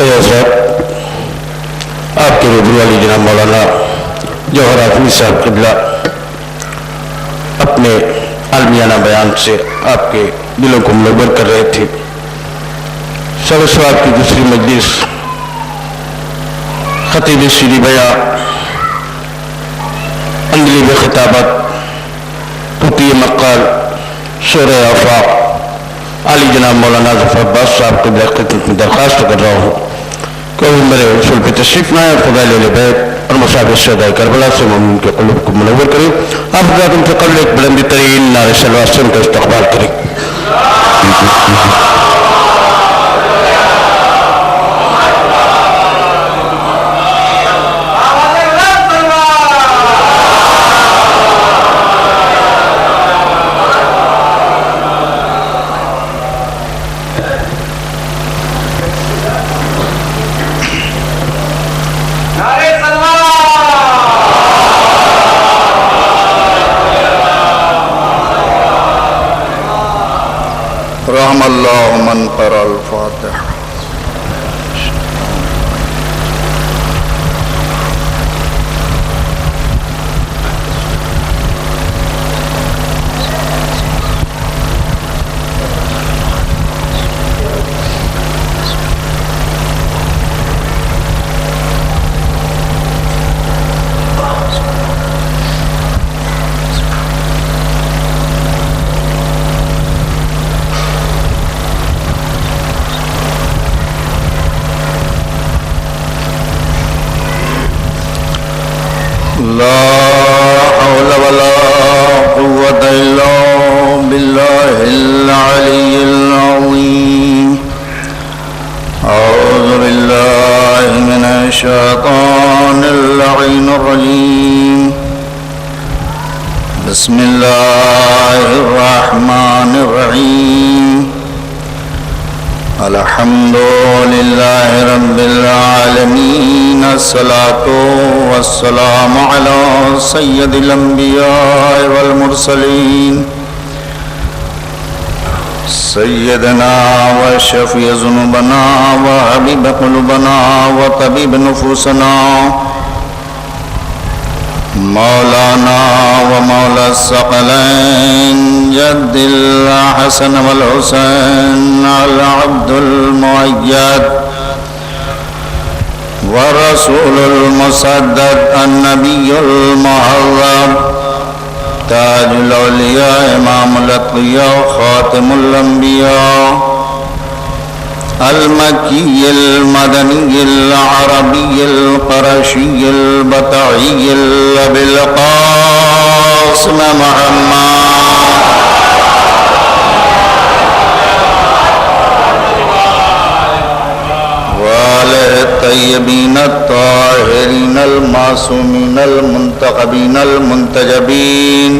حضرات، آپ کے روبرو والی جناب مولانا جوہر حفیظ صاحب قبلہ اپنے عالمیانہ بیان سے آپ کے دلوں کو منور کر رہے تھے۔ سر سواب کی دوسری مجلس خطیب سری بیاں اندلی بے خطابت توتی مقال شورِ آفاق علی جناب مولانا ظفر عباس صاحب قبلہ خدمت میں درخواست کر رہا ہوں کہ وہ میرے رسول پہ تشریف لائیں اور فضائل اہل بیت اور مصاب شہداء کربلا سے مومنین کے قلوب کو منور کریں۔ آپ حضرات ان سے قبل ایک بلندی ترین نعرہ صلوات سے ان کا استقبال کریں۔ رحم اللہ من قرأ الفاتحہ۔ لا حول ولا قوة إلا بالله العلي العظيم۔ أعوذ بالله من الشيطان اللعين الرجيم۔ بسم الله الرحمن الرحيم۔ الحمد لله رب العالمين، الصلاة والسلام على سيد الأنبياء والمرسلين، سيدنا وشفيع ذنوبنا وحبيب قلوبنا وطبيب نفوسنا، مولانا ومولا الثقلين جد الحسن والحسين العبد المؤيد والرسول المسدد النبي المعظم تاج الأولياء إمام الأتقياء خاتم الأنبياء المكي المدني العربي القرشي البطعي أبي القاسم محمد وآله الطيبين الطاهرين المعصومين المنتخبين المنتجبين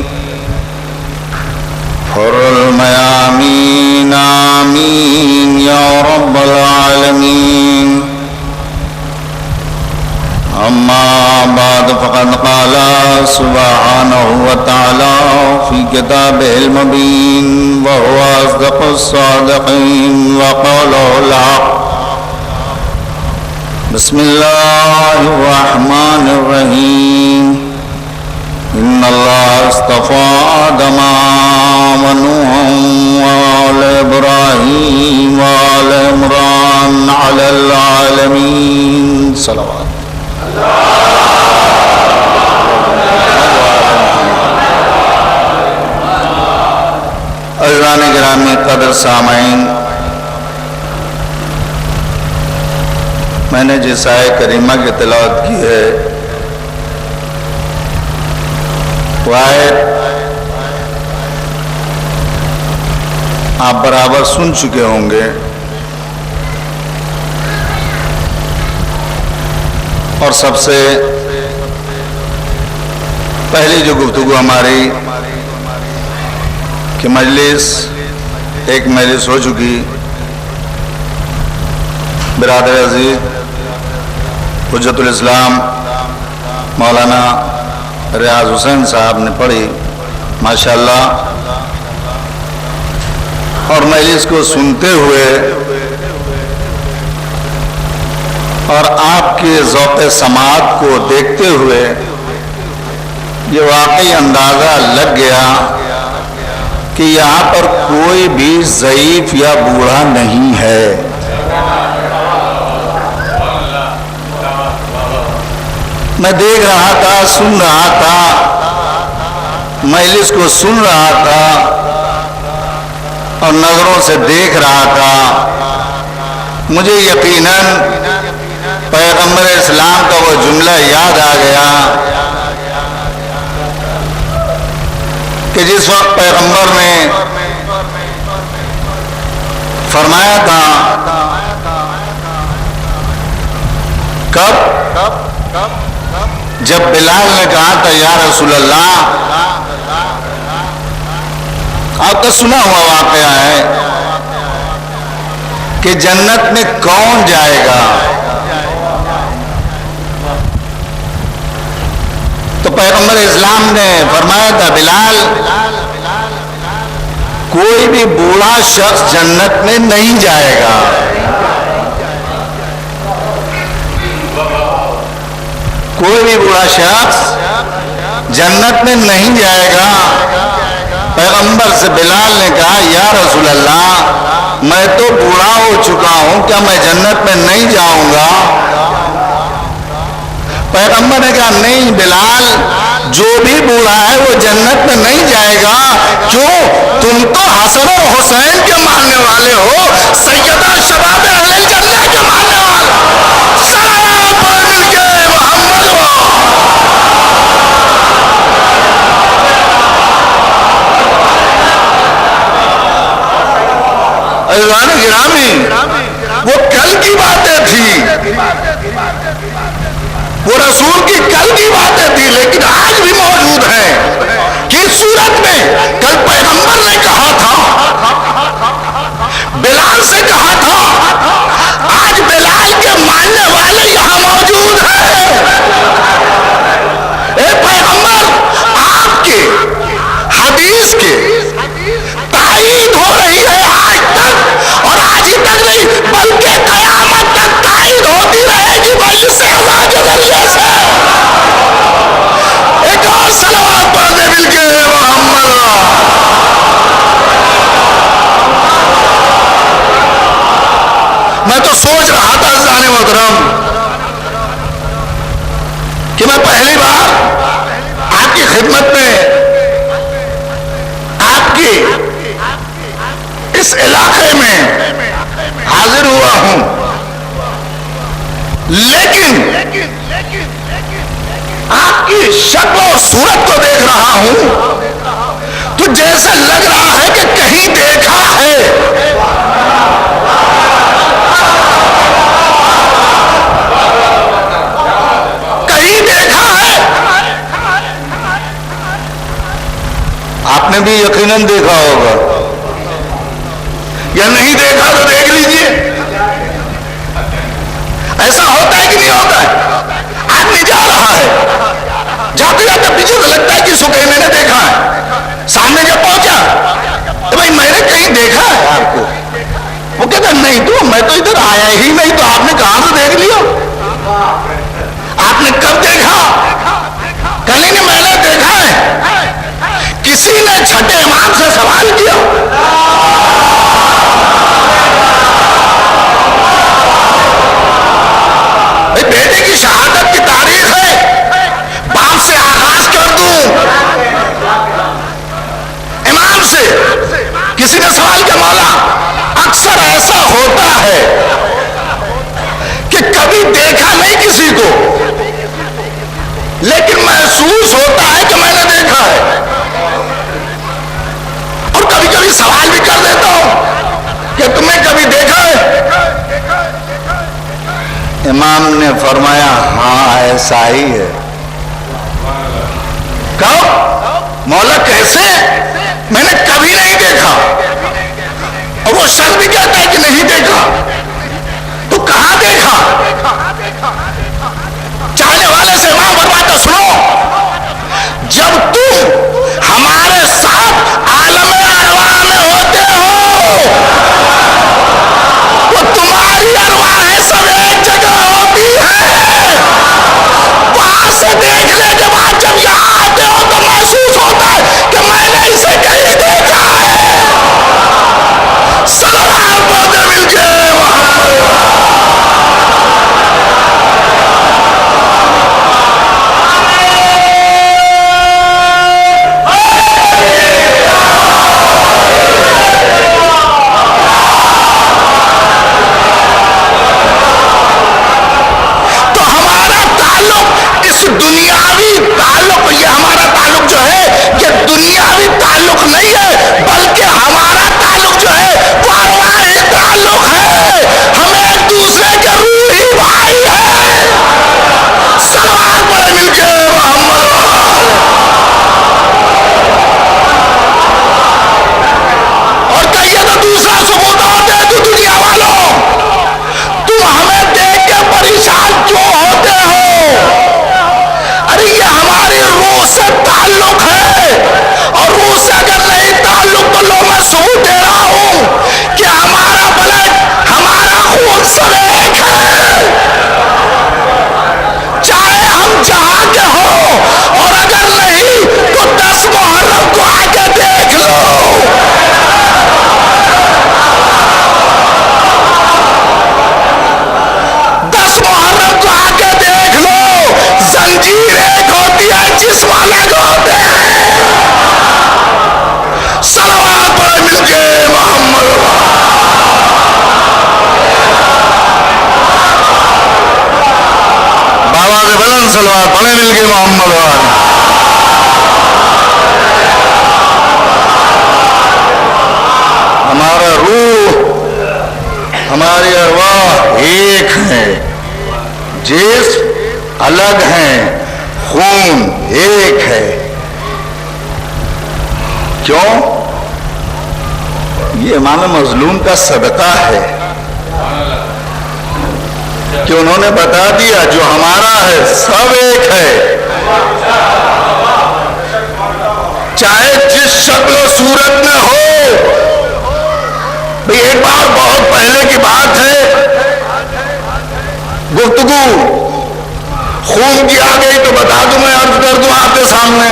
حر الميامين، آمين يا رب العالمين۔ أما بعد فقد قال سبحانه وتعالى في كتابه المبين وهو أصدق الصادقين وقوله الحق۔ بسم الله الرحمن الرحيم۔ إن الله اصطفى آدم ونوحا وآل إبراهيم وآل عمران على العالمين۔ صلوات عزیزان گرامی قدر سامعین، میں نے جس آیت کریمہ کی تلاوت کی ہے وہ آیت آپ برابر سن چکے ہوں گے، اور سب سے پہلی جو گفتگو ہماری کہ ایک مجلس ہو چکی، برادر عزیز حجت الاسلام مولانا ریاض حسین صاحب نے پڑھی ماشاءاللہ، اور مجلس کو سنتے ہوئے اور آپ کے ذوق سماعت کو دیکھتے ہوئے یہ واقعی اندازہ لگ گیا کہ یہاں پر کوئی بھی ضعیف یا بوڑھا نہیں ہے. میں دیکھ رہا تھا، سن رہا تھا، مجلس کو سن رہا تھا اور نظروں سے دیکھ رہا تھا. مجھے یقیناً پیغمبر اسلام کا وہ جملہ یاد آ گیا کہ جس وقت پیغمبر نے فرمایا تھا جب بلال نے کہا تھا یا رسول اللہ، آپ کا سنا ہوا واقعہ ہے کہ جنت میں کون جائے گا، تو پیغمبر اسلام نے فرمایا تھا بلال، کوئی بھی بوڑھا شخص جنت میں نہیں جائے گا. کوئی بھی بوڑھا شخص جنت میں نہیں جائے گا. پیغمبر سے بلال نے کہا یا رسول اللہ، میں تو بوڑھا ہو چکا ہوں، کیا میں جنت میں نہیں جاؤں گا؟ پیغمبر نے کہا نہیں بلال، جو بھی بوڑھا ہے وہ جنت میں نہیں جائے گا. کیوں؟ تم تو حسن و حسین کے ماننے والے ہو، سیدہ شباب اہل الجنہ کے ماننے والے. سلام پر مل کے محمد عزیزان گرامی، وہ کل کی باتیں تھی، وہ رسول کی کل کی باتیں تھی، لیکن آج بھی موجود ہیں. کس صورت میں؟ کل پیغمبر نے کہا تھا، بلال سے کہا تھا، آج بلال کے ماننے والے یہاں موجود ہیں. اے پیغمبر، آپ کے حدیث کے تائید ہو رہی ہے آج تک، اور آج ہی تک نہیں بلکہ قیامت تک تائید ہوتی رہے گی مجلس اعلیٰ کے ذریعے سے. ایک اور صلوات پڑھ دے مل کے محمد. میں تو سوچ رہا تھا عزیزان محترم کہ میں پہلی بار آپ کی خدمت میں، آپ کی اس علاقے میں حاضر ہوا ہوں، لیکن آپ کی شکل و صورت کو دیکھ رہا ہوں تو جیسا لگ رہا ہے کہ کہیں دیکھا ہے. کہیں دیکھا ہے. آپ نے بھی یقیناً دیکھا ہوگا، یا نہیں دیکھا تو دیکھ لیجئے. ایسا ہوتا ہے کہ نہیں ہوتا ہے؟ آدمی جا رہا ہے، جاتے جاتے پیچھے سے لگتا ہے کہ اس کو کہیں میں نے دیکھا ہے. سامنے جب پہنچا تو بھائی میں نے کہیں دیکھا ہے آپ کو. وہ کہتا ہے نہیں تو میں تو ادھر آیا ہی نہیں، تو آپ نے کہاں سے دیکھ لیا؟ آپ نے کب دیکھا؟ کہیں گے میں نے دیکھا ہے. کسی نے چھٹے امام سے سوال کیا، بیٹے کی شہادت کی تاریخ ہے، باپ سے آغاز کر دوں. امام سے کسی نے سوال کیا، مولا اکثر ایسا ہوتا ہے کہ کبھی دیکھا نہیں کسی کو، لیکن محسوس ہوتا ہے کہ میں نے دیکھا ہے، اور کبھی کبھی سوال بھی کر دیتا ہوں کہ تمہیں کبھی دیکھا ہے؟ امام نے فرمایا ہاں ایسا ہی ہے. کب؟ مولا کیسے؟ میں نے کبھی نہیں دیکھا. اور وہ شخص بھی کہتا ہے کہ نہیں دیکھا. تو کہاں دیکھا؟ چاہنے والے سے امام فرماتا سنو، جب تم ہمارے ساتھ عالم ارواح میں ہوتے ہو، وہ تمہاری ارواحیں سب ایک جگہ ہوتی محمد والے. ہمارا روح ہماری ارواح ایک ہے، جسم الگ ہیں، خون ایک ہے. کیوں؟ یہ امام مظلوم کا صدقہ ہے کہ انہوں نے بتا دیا جو ہمارا ہے سب ایک ہے، چاہے جس شکل و صورت میں ہو. بھئی ایک بار بہت پہلے کی بات ہے، گفتگو خون کی آ گئی تو بتا دوں، میں عرض کر دوں آپ کے سامنے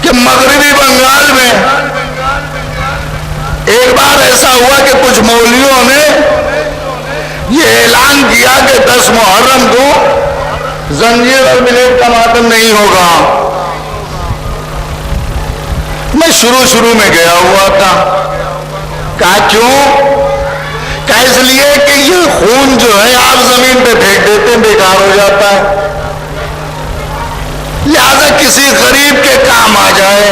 کہ مغربی بنگال میں ایک بار ایسا ہوا کہ کچھ مولویوں نے یہ اعلان کیا کہ 10 محرم کو زنجیر اور بلیڈ کا ماتم نہیں ہوگا. میں شروع میں گیا ہوا تھا. کہا کیوں؟ کہا اس لیے کہ یہ خون جو ہے آپ زمین پہ پھینک دیتے ہیں، بیکار ہو جاتا ہے، لہذا کسی غریب کے کام آ جائے.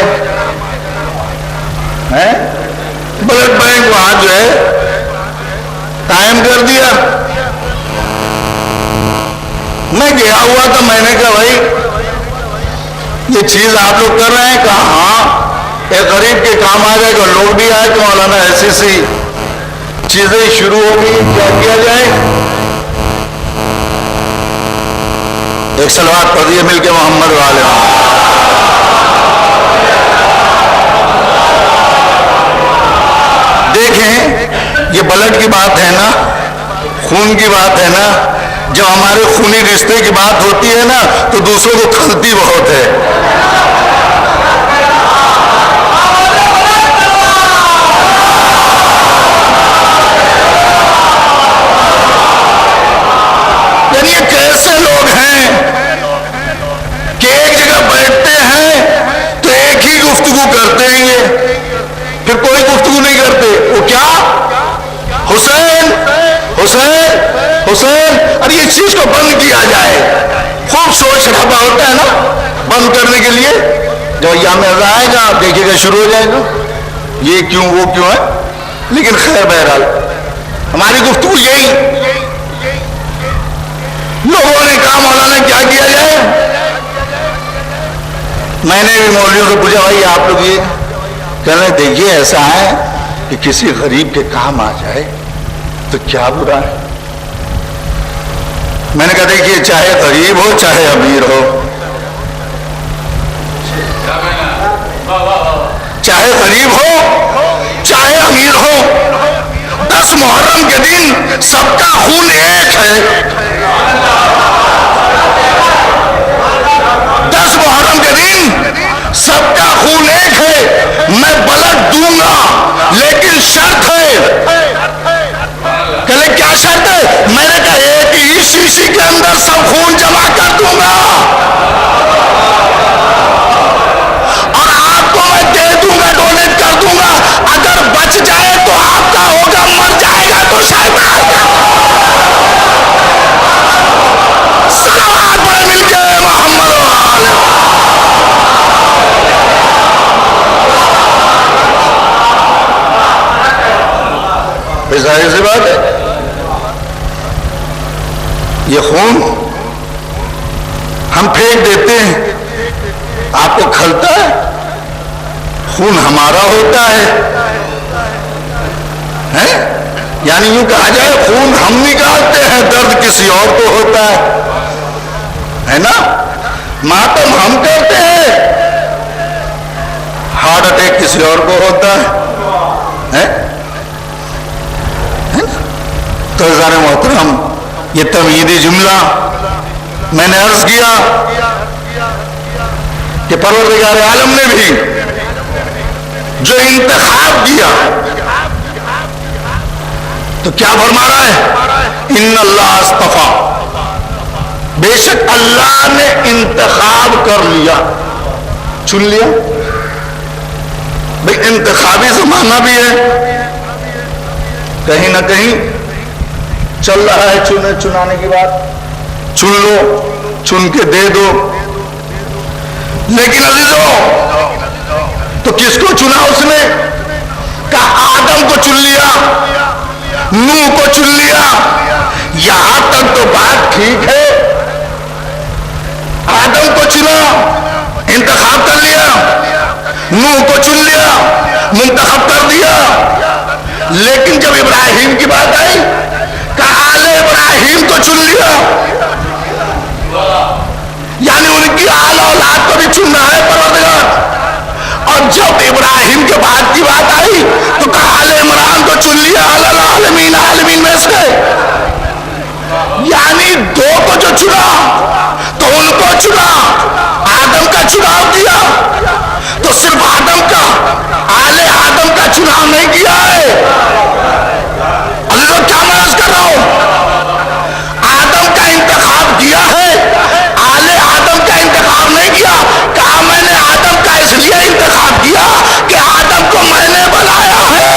بلڈ بینک وہاں جو ہے قائم کر دیا. میں گیا ہوا تھا، میں نے کہا بھائی یہ چیز آپ لوگ کر رہے ہیں؟ کہا ہاں، ایک غریب کے کام آ جائے گا. لوگ بھی آئے تو مولانا ایسی چیزیں شروع ہو گئی، کیا کیا جائے؟ ایک صلوات پڑھیے مل کے محمد والے. دیکھیں یہ بلڈ کی بات ہے نا، خون کی بات ہے نا. جب ہمارے خونی رشتے کی بات ہوتی ہے نا تو دوسروں کو کھلتی بہت ہے. یعنی یہ کیسے لوگ ہیں کہ ایک جگہ بیٹھتے ہیں تو ایک ہی گفتگو کرتے ہیں، یہ پھر کوئی گفتگو نہیں کرتے. وہ کیا؟ حسین حسین حسین. ارے اس چیز کو بند کیا جائے. خوب سوچ رہا ہوتا ہے نا بند کرنے کے لیے. جب یہاں میں آئے گا آپ دیکھیے گا شروع ہو جائے گا یہ کیوں وہ کیوں ہے. لیکن خیر بہرحال ہماری گفتگو یہی. لوگوں نے کہا مولانا کیا کیا جائے؟ میں نے بھی مولویوں سے پوچھا بھائی آپ لوگ یہ کہنے دیکھیے ایسا ہے کہ کسی غریب کے کام آ جائے تو کیا برا ہے. میں نے کہا دیکھیے چاہے غریب ہو چاہے امیر ہو، چاہے غریب ہو چاہے امیر ہو، 10 محرم کے دن سب کا خون ایک ہے. 10 محرم کے دن سب کا خون ایک ہے. میں بلڈ دوں گا لیکن شرط ہے. کہلے کیا شرط ہے؟ میں نے کہا ایک ہی شیشی کے اندر سب خون جمع کر دوں گا اور آپ کو میں دے دوں گا، ڈونیٹ کر دوں گا. اگر بچ جائے تو آپ کا ہوگا، مر جائے گا تو شاید صلوات پڑھ مل کے محمد والے. ظاہر سی بات ہے یہ خون ہم پھینک دیتے ہیں، آپ کو کھلتا ہے. خون ہمارا ہوتا ہے. یعنی یوں کہا جائے خون ہم نکالتے ہیں، درد کسی اور کو ہوتا ہے نا. ماتم ہم کرتے ہیں، ہارٹ اٹیک کسی اور کو ہوتا ہے. تو عزیزان محترم یہ تمہیدی جملہ میں نے عرض کیا کہ پروردگار عالم نے بھی جو انتخاب کیا تو کیا فرما رہا ہے؟ ان اللہ اصطفیٰ، بے شک اللہ نے انتخاب کر لیا، چن لیا. بھئی انتخابی زمانہ بھی ہے، کہیں نہ کہیں چل رہا ہے چنانے کی بات. چن لو، چن کے دے دو. لیکن عزیزو تو کس کو چنا اس نے؟ کہا آدم کو چن لیا، نوح کو چن لیا. یہاں تک تو بات ٹھیک ہے، آدم کو چنا، انتخاب کر لیا، نوح کو چن لیا، منتخب کر دیا. لیکن جب ابراہیم کی بات آئی، کہا آل ابراہیم کو چن لیا. یعنی ان کی آل اولاد کو بھی چننا ہے پروردگار. اور جب ابراہیم کے بعد کی بات آئی تو کہا آل عمران کو چن لیا، آل العالمین، عالمین میں سے. یعنی دو کو جو چنا تو ان کو چنا، آدم کا چناؤ کیا تو صرف آدم کا، آل آدم کا چناؤ نہیں کیا ہے. عزیزو کیا میں عرض کر رہا ہوں؟ آدم کا انتخاب کیا ہے، آل آدم کا انتخاب نہیں کیا. کہا میں نے آدم کا اس لیے انتخاب کیا کہ آدم کو میں نے بنایا ہے.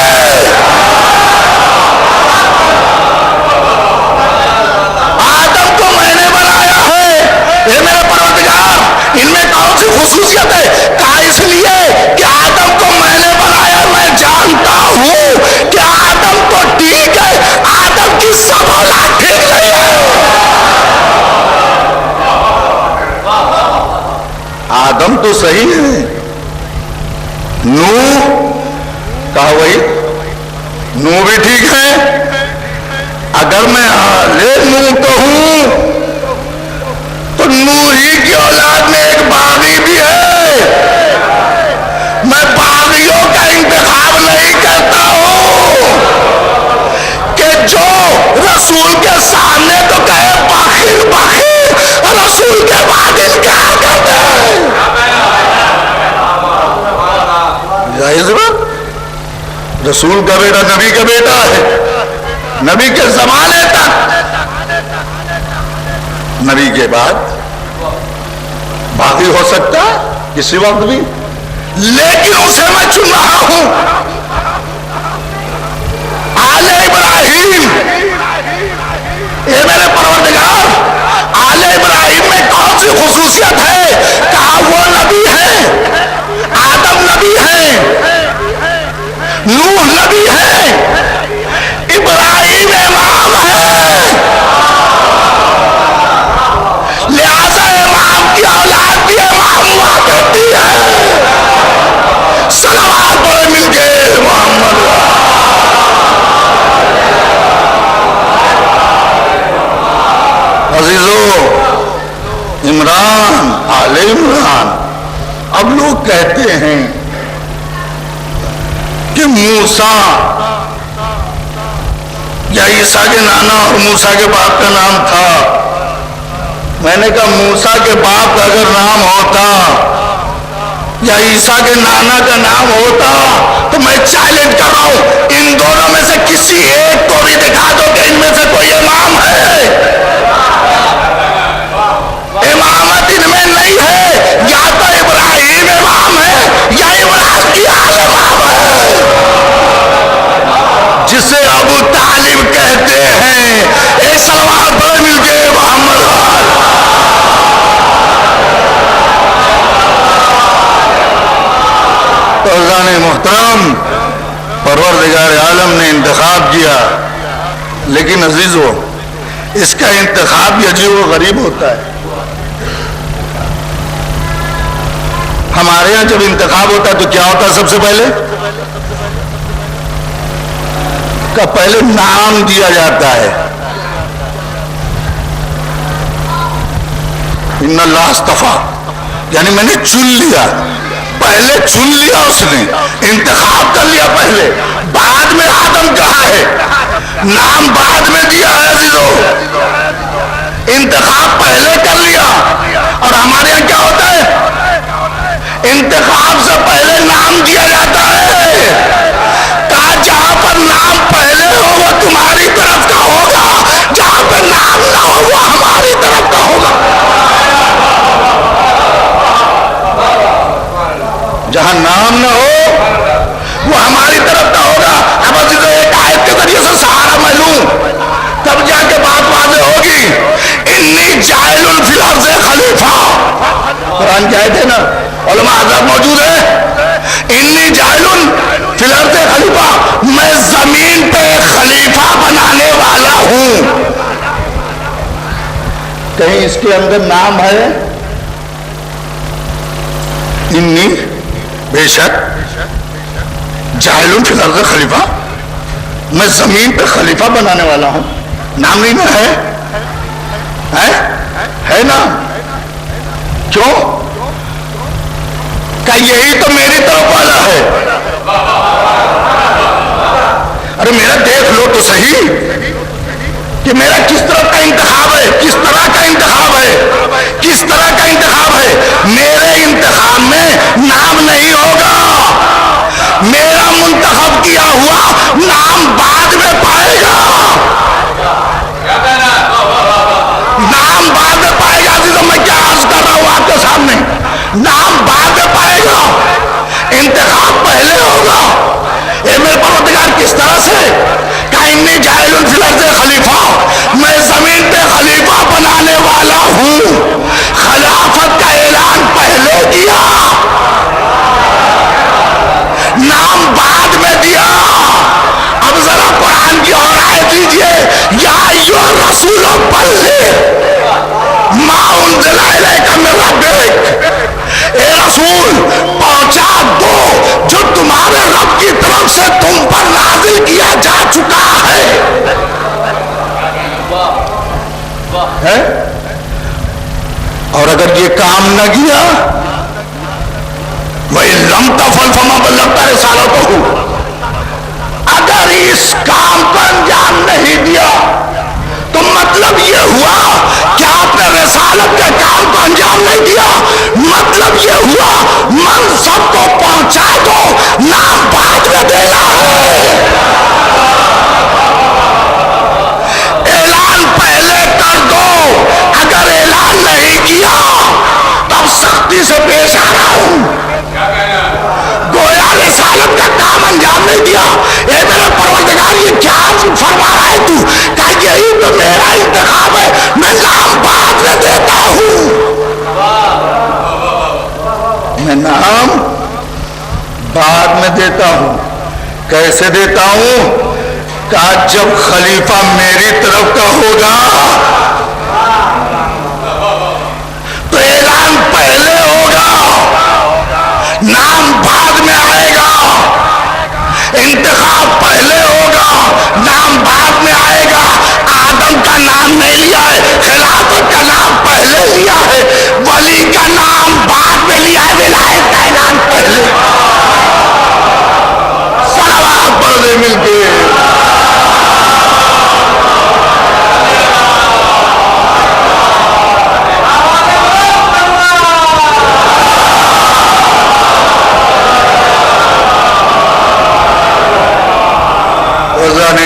آدم کو میں نے بنایا ہے. اے میرے پروردگار، ان میں کون سی خصوصیت ہے؟ کہا اس لیے کہ آدم کو میں نے بنایا. میں جانتا ہوں کہ آدم تو ٹھیک ہے، آدم کی سب اولاد ٹھیک نہیں ہے. آدم تو صحیح ہے. نوح کہا وہی، نوح بھی ٹھیک ہے. اگر میں نوح کہوں تو نوح ہی کی اولاد میں ایک باغی بھی ہے. میں باغیوں کا انتخاب نہیں کرتا ہوں کہ جو رسول کے سامنے تو کہے باخر باخر، رسول کے بعد انکار کرتے ہیں. جائز بات، رسول کا بیٹا نبی کا بیٹا ہے. نبی کے زمانے تک، نبی کے بعد باقی ہو سکتا ہے کسی وقت بھی. لیکن اسے میں چن رہا ہوں. آل ابراہیم، اے میرے پروردگار، آل ابراہیم میں کون سی خصوصیت ہے؟ کہا وہ نبی ہے، آدم نبی ہے، نوح نبی ہے، ابراہیم امام ہے. لہذا امام کی اولاد بھی امام ہوا کرتی ہے. صلوات پڑھیں مل کے محمد. عزیزو، عمران، آل عمران. اب لوگ کہتے ہیں کہ موسیٰ یا عیسیٰ کے نانا اور موسیٰ کے باپ کا نام تھا. میں نے کہا موسیٰ کے باپ کا اگر نام ہوتا یا عیسیٰ کے نانا کا نام ہوتا تو میں چیلنج کر رہا ہوں، ان دونوں میں سے کسی ایک کو بھی دکھا دو کہ ان میں سے کوئی امام ہے. امامت ان میں نہیں ہے. یا تو ابراہیم امام ہے یا عمران کی آل امام ہے، جسے ابو طالب کہتے ہیں. ایک صلوات پڑھ مل کے محمد. عزیزان محترم، پروردگار عالم نے انتخاب کیا، لیکن عزیزو اس کا انتخاب بھی عجیب و غریب ہوتا ہے. ہمارے یہاں جب انتخاب ہوتا ہے تو کیا ہوتا ہے؟ سب سے پہلے کا پہلے نام دیا جاتا ہے. ان اللہ اصطفیٰ، یعنی میں نے چن لیا. پہلے چن لیا، اس نے انتخاب کر لیا پہلے. بعد میں آدم کہا ہے، نام بعد میں دیا ہے. عزیزو، انتخاب پہلے کر لیا. اور ہمارے یہاں کیا ہوتا ہے؟ انتخاب سے پہلے نام دیا جاتا ہے. کہا جہاں پر نام پہلے ہو وہ تمہاری طرف کا ہوگا، جہاں پر نام نہ ہو وہ ہماری طرف کا ہوگا. جہاں نام نہ ہو وہ ہماری طرف کا ہوگا. اب عزیزو ایک آیت کے ذریعے سے سہارا میں لوں تب جا کے بات واضح ہوگی. انی کہیں اس کے اندر نام ہے؟ انی بے شک جاعل فی الارض خلیفہ، میں زمین پہ خلیفہ بنانے والا ہوں. نام نہیں نا ہے نام. کیوں؟ کہ یہی تو میری طرف والا ہے. ارے میرا دیکھ لو تو صحیح کہ میرا کس طرح کا انتخاب ہے، کس طرح کا انتخاب ہے، کس طرح کا انتخاب ہے. میرے انتخاب میں نام نہیں ہوگا. میرا منتخب کیا ہوا نام بعد میں پائے گا. نام بعد میں پائے گا. تو میں کیا عرض کر رہا ہوں آپ کے سامنے، نام بعد میں پائے گا، انتخاب پہلے ہوگا. اے میرے پروردگار کس طرح سے کہ انی جاعل فی الارض خلیفہ، میں زمین پہ خلیفہ بنانے والا ہوں. خلافت کا اعلان پہلے کیا، نام بعد میں دیا. اب ذرا قرآن کی اور آیت دیجئے، یا ایھا الرسول بلغ ما انزل الیک من ربک. اے رسول پہنچا دو جو تمہارے رب کی طرف سے تم پر نازل کیا جا چکا ہے. اور اگر یہ کام نہ کیا، وَإِن لَّمْ تَفْعَلْ فَمَا بَلَّغْتَ رِسَالَتَهُ، اگر اس کام کو انجام نہیں دیا تو مطلب یہ ہوا کہ آپ نے رسالت کے کام کو انجام نہیں دیا. مطلب یہ ہوا منصب کو پہنچا دو، نام بعد میں دینا ہے. اعلان پہلے کر دو. اگر اعلان نہیں کیا تب سختی سے پیش آ رہا ہوں. گویا رسالت کا کام انجام نہیں دیا. اے میرا پروردگار یہ کیا فرما رہا ہے تو؟ کہ یہی تو میرا انتخاب ہے، میں نام بعد میں دیتا ہوں. میں نام بعد میں دیتا ہوں. کیسے دیتا ہوں؟ کہ جب خلیفہ میری طرف کا ہوگا تو اعلان پہلے ہوگا، نام بعد میں آئے گا. انتخاب پہلے ہوگا، نام بعد میں آئے گا. آدم کا نام نہیں لیا ہے، خلافت کا نام پہلے لیا ہے. ولی کا نام بعد میں لیا ہے، ولایت کا اعلان پہلے. صلوات پڑھ دے مل کے.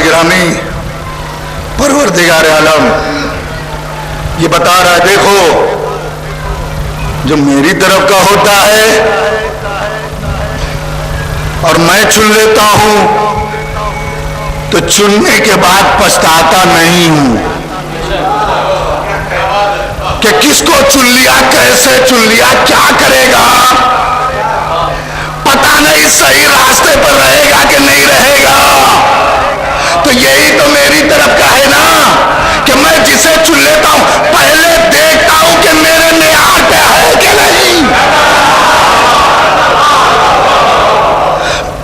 گرامی، پروردگار عالم یہ بتا رہا ہے، دیکھو جو میری طرف کا ہوتا ہے اور میں چن لیتا ہوں تو چننے کے بعد پچھتاتا نہیں ہوں کہ کس کو چن لیا، کیسے چن لیا، کیا کرے گا. پتہ نہیں صحیح راستے پر رہے گا کہ نہیں رہے گا. تو یہی تو میری طرف کا ہے نا کہ میں جسے چن لیتا ہوں پہلے دیکھتا ہوں کہ میرے معیار پہ ہے کہ نہیں.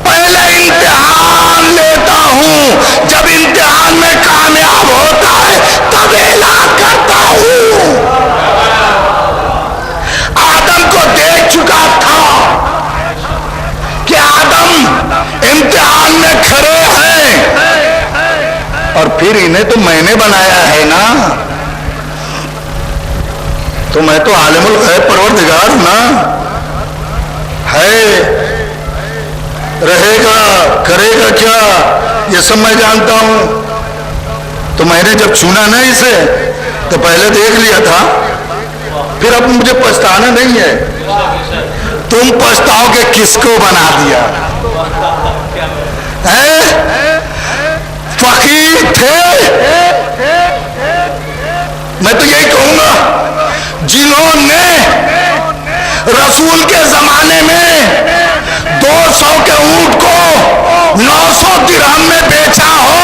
پہلے امتحان لیتا ہوں، جب امتحان میں کامیاب ہوتا ہے تب اعلان کرتا ہوں. آدم کو دیکھ چکا تھا کہ آدم امتحان میں کھڑے ہیں، اور پھر انہیں تو میں نے بنایا ہے نا. تو میں تو عالم الغیب پروردگار ہوں نا. ہے، رہے گا، کرے گا کیا، یہ سب میں جانتا ہوں. تو میں نے جب چنا نا اسے تو پہلے دیکھ لیا تھا. پھر اب مجھے پچھتانا نہیں ہے. تم پچھتاؤ کہ کس کو بنا دیا. فقیر تھے، میں تو یہی کہوں گا جنہوں نے رسول کے زمانے میں 200 کے اونٹ کو 900 درہم میں بیچا ہو،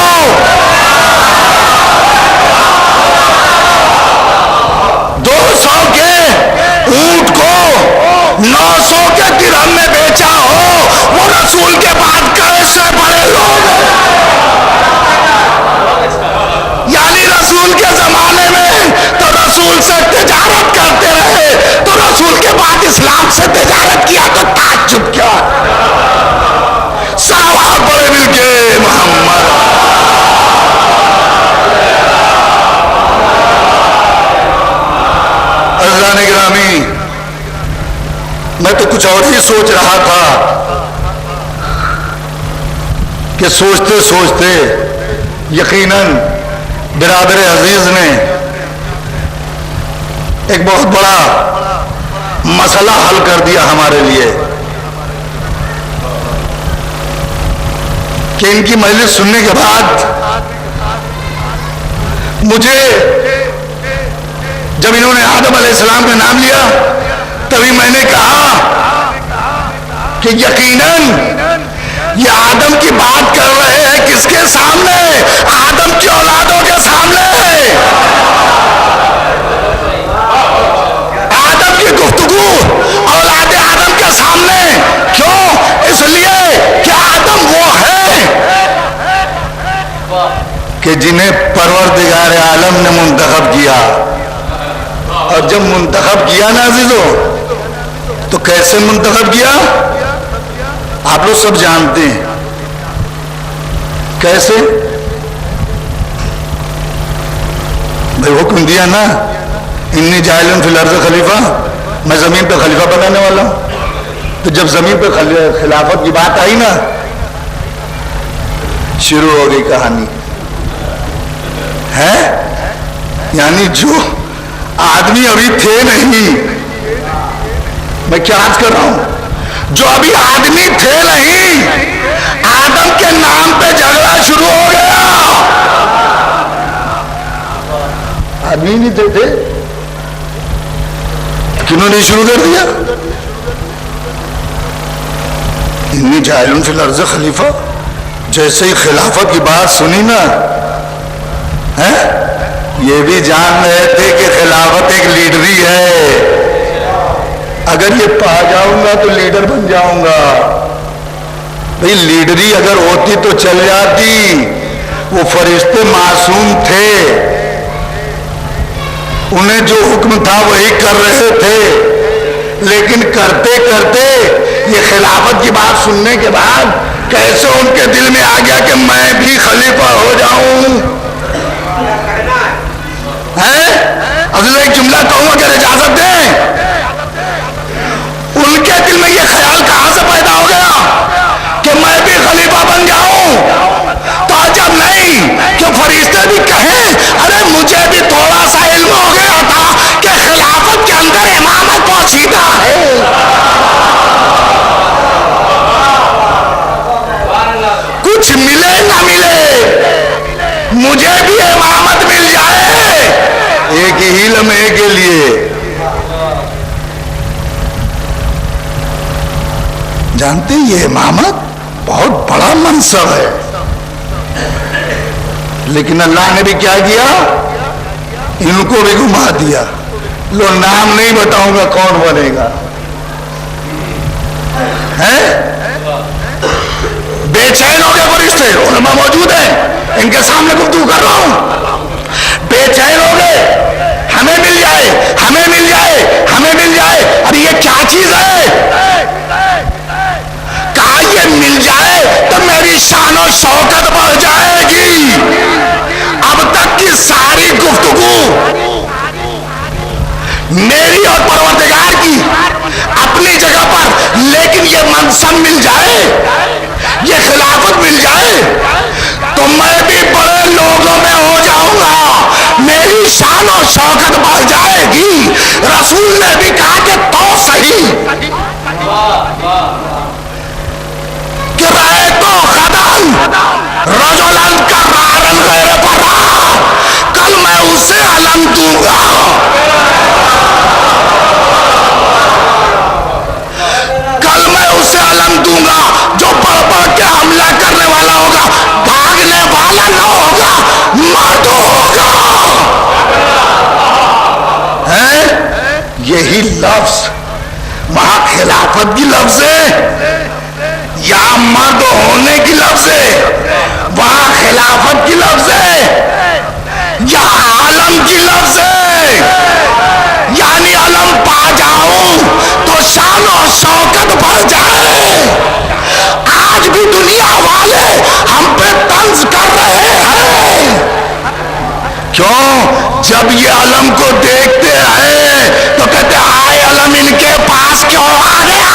سوچ رہا تھا کہ سوچتے سوچتے یقیناً برادر عزیز نے ایک بہت بڑا مسئلہ حل کر دیا ہمارے لیے کہ ان کی مجلس سننے کے بعد مجھے جب انہوں نے آدم علیہ السلام کا نام لیا تبھی میں نے کہا کہ یقیناً یہ آدم کی بات کر رہے ہیں کس کے سامنے؟ آدم کی اولادوں کے سامنے. آدم کی گفتگو اولاد آدم کے سامنے. کیوں؟ اس لیے کہ آدم وہ ہے کہ جنہیں پروردگار عالم نے منتخب کیا. اور جب منتخب کیا نا عزیزو تو کیسے منتخب کیا؟ آپ لوگ سب جانتے ہیں کیسے. بھائی حکم دیا نا انی جاعل فی الارض خلیفہ، میں زمین پہ خلیفہ بنانے والا ہوں. تو جب زمین پہ خلافت کی بات آئی نا شروع ہو گئی کہانی ہے. یعنی جو آدمی ابھی تھے نہیں، میں کیا عرض کر رہا ہوں، جو ابھی آدمی تھے نہیں آدم کے نام پہ جھگڑا شروع ہو گیا. آدمی نہیں تھے کنہوں نے شروع کر دیا انی جاعل فی الارض خلیفہ. جیسے ہی خلافت کی بات سنی نا یہ بھی جان رہے تھے کہ خلافت ایک لیڈری ہے. اگر یہ پا جاؤں گا تو لیڈر بن جاؤں گا. بھئی لیڈری اگر ہوتی تو چل جاتی. وہ فرشتے معصوم تھے، انہیں جو حکم تھا وہی کر رہے تھے، لیکن کرتے کرتے یہ خلافت کی بات سننے کے بعد کیسے ان کے دل میں آ گیا کہ میں بھی خلیفہ ہو جاؤں. اصل ایک جملہ کہوں اگر اجازت دیں، ان کے دل میں یہ خیال کہاں سے پیدا ہو گیا کہ میں بھی خلیفہ بن جاؤں؟ تو جب نہیں کہ فرشتے بھی کہیں ارے مجھے بھی تھوڑا سا علم ہو گیا تھا کہ خلافت کے اندر امامت پوشیدہ ہے. کچھ ملے نہ ملے مجھے بھی امامت مل جائے ایک ہی لمحے کے لیے. جانتے یہ امامت بہت بڑا منصب ہے، لیکن اللہ نے بھی کیا کیا؟ ان کو بھی گھما دیا. لو نام نہیں بتاؤں گا کون بنے گا. بے چین ہو گئے فرشتے، علماء موجود ہیں ان کے سامنے گفتگو کر رہا ہوں. بے چین ہو گئے، ہمیں مل جائے ہمیں مل جائے ہمیں مل جائے. اب یہ کیا چیز ہے؟ کہا یہ مل جائے تو میری شان و شوکت بڑھ جائے گی. اب تک کی ساری گفتگو میری اور پروردگار کی اپنی جگہ پر، لیکن یہ منصب مل جائے، یہ خلافت مل جائے تو میں بھی بڑے لوگوں میں ہو جاؤں گا، میری شان و شوکت بڑھ جائے گی. رسول نے بھی کہا کہ تو صحیح کہ رہے تو خدن رجلن کرارن غیر برا، کل میں اسے علم دوں گا. کل میں اسے علم دوں گا جو بڑھ بڑھ کے حملہ کرنے والا ہوگا، بھاگنے والا نہ ہوگا، مرد ہوگا. یہی لفظ وہاں خلافت کی لفظ ہے یا مرد ہونے کی لفظ ہے؟ وہاں خلافت کی لفظ ہے یا عالم کی لفظ ہے؟ یعنی علم پا جاؤں تو شان و شوکت بڑھ جائے. آج بھی دنیا والے ہم پہ طنز کر رہے ہیں. کیوں؟ جب یہ علم کو دیکھتے ہیں تو کہتے ہیں ہائے علم ان کے پاس کیوں آ گیا.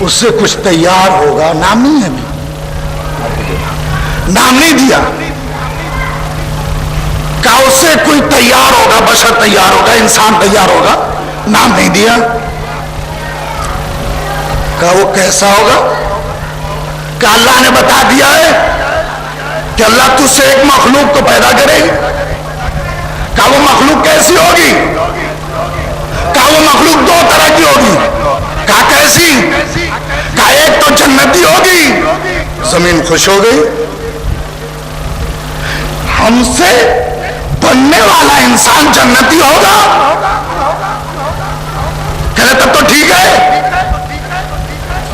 اس سے کچھ تیار ہوگا، نام نہیں ہے ابھی، نام نہیں دیا، کہا اس سے کوئی تیار ہوگا، بشر تیار ہوگا، انسان تیار ہوگا، نام نہیں دیا۔ کہا وہ کیسا ہوگا؟ کہا اللہ نے بتا دیا ہے کہ اللہ تجھ سے ایک مخلوق کو پیدا کرے گی۔ کہا وہ مخلوق کیسی ہوگی؟ کہا وہ مخلوق دو طرح کی ہوگی۔ کہا کیسی؟ کہا ایک تو جنتی ہوگی۔ زمین خوش ہو گئی، ہم سے بننے والا انسان جنتی ہوگا؟ کہے تب تو ٹھیک ہے،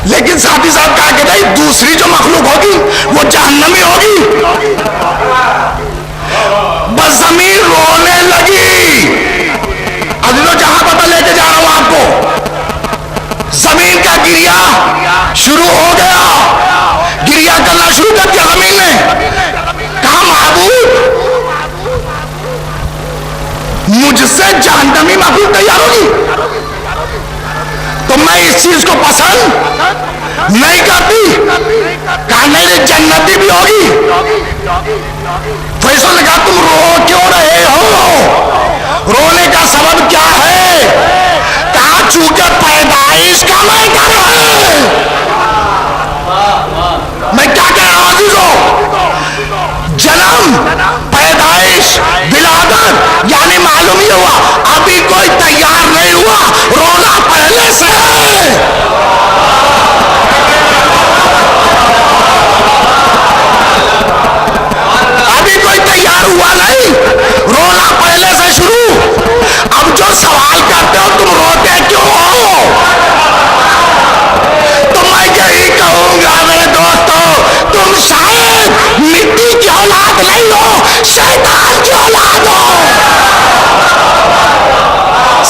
لیکن ساتھ ہی ساتھ کہا کہ بھائی دوسری جو مخلوق ہوگی وہ جہنمی ہوگی۔ بس زمین رونے لگی۔ عزیزو جہاں پتہ لے کے جا رہا ہوں آپ کو، زمین کا گریا شروع ہو گیا، گریا کرنا شروع کر دیا زمین نے۔ کہا معبود مجھ سے جہنمی مخلوق تیار ہوگی تو میں اس چیز کو پسند نہیں کرتی۔ کہا نہیں جنتی بھی ہوگی۔ فیصل نے کہا تم رو کیوں رہے ہو؟ رونے کا سبب کیا ہے؟ کہا چونکہ پیدائش کا میٹر ہے۔ میں کیا کہہ رہا ہوں عزیزو؟ جنم، پیدائش، ولادت، یعنی معلوم ہی ہوا ابھی کوئی تیار نہیں ہوا، رونا پہلے سے ہے۔ ابھی کوئی تیار ہوا نہیں، رونا پہلے سے شروع۔ اب جو سوال کرتے ہو تم روتے کیوں ہو، تو میں یہی کہوں گا میرے دوستو، تم شاید مٹی کی اولاد نہیں ہو، شیطان کی اولاد ہو۔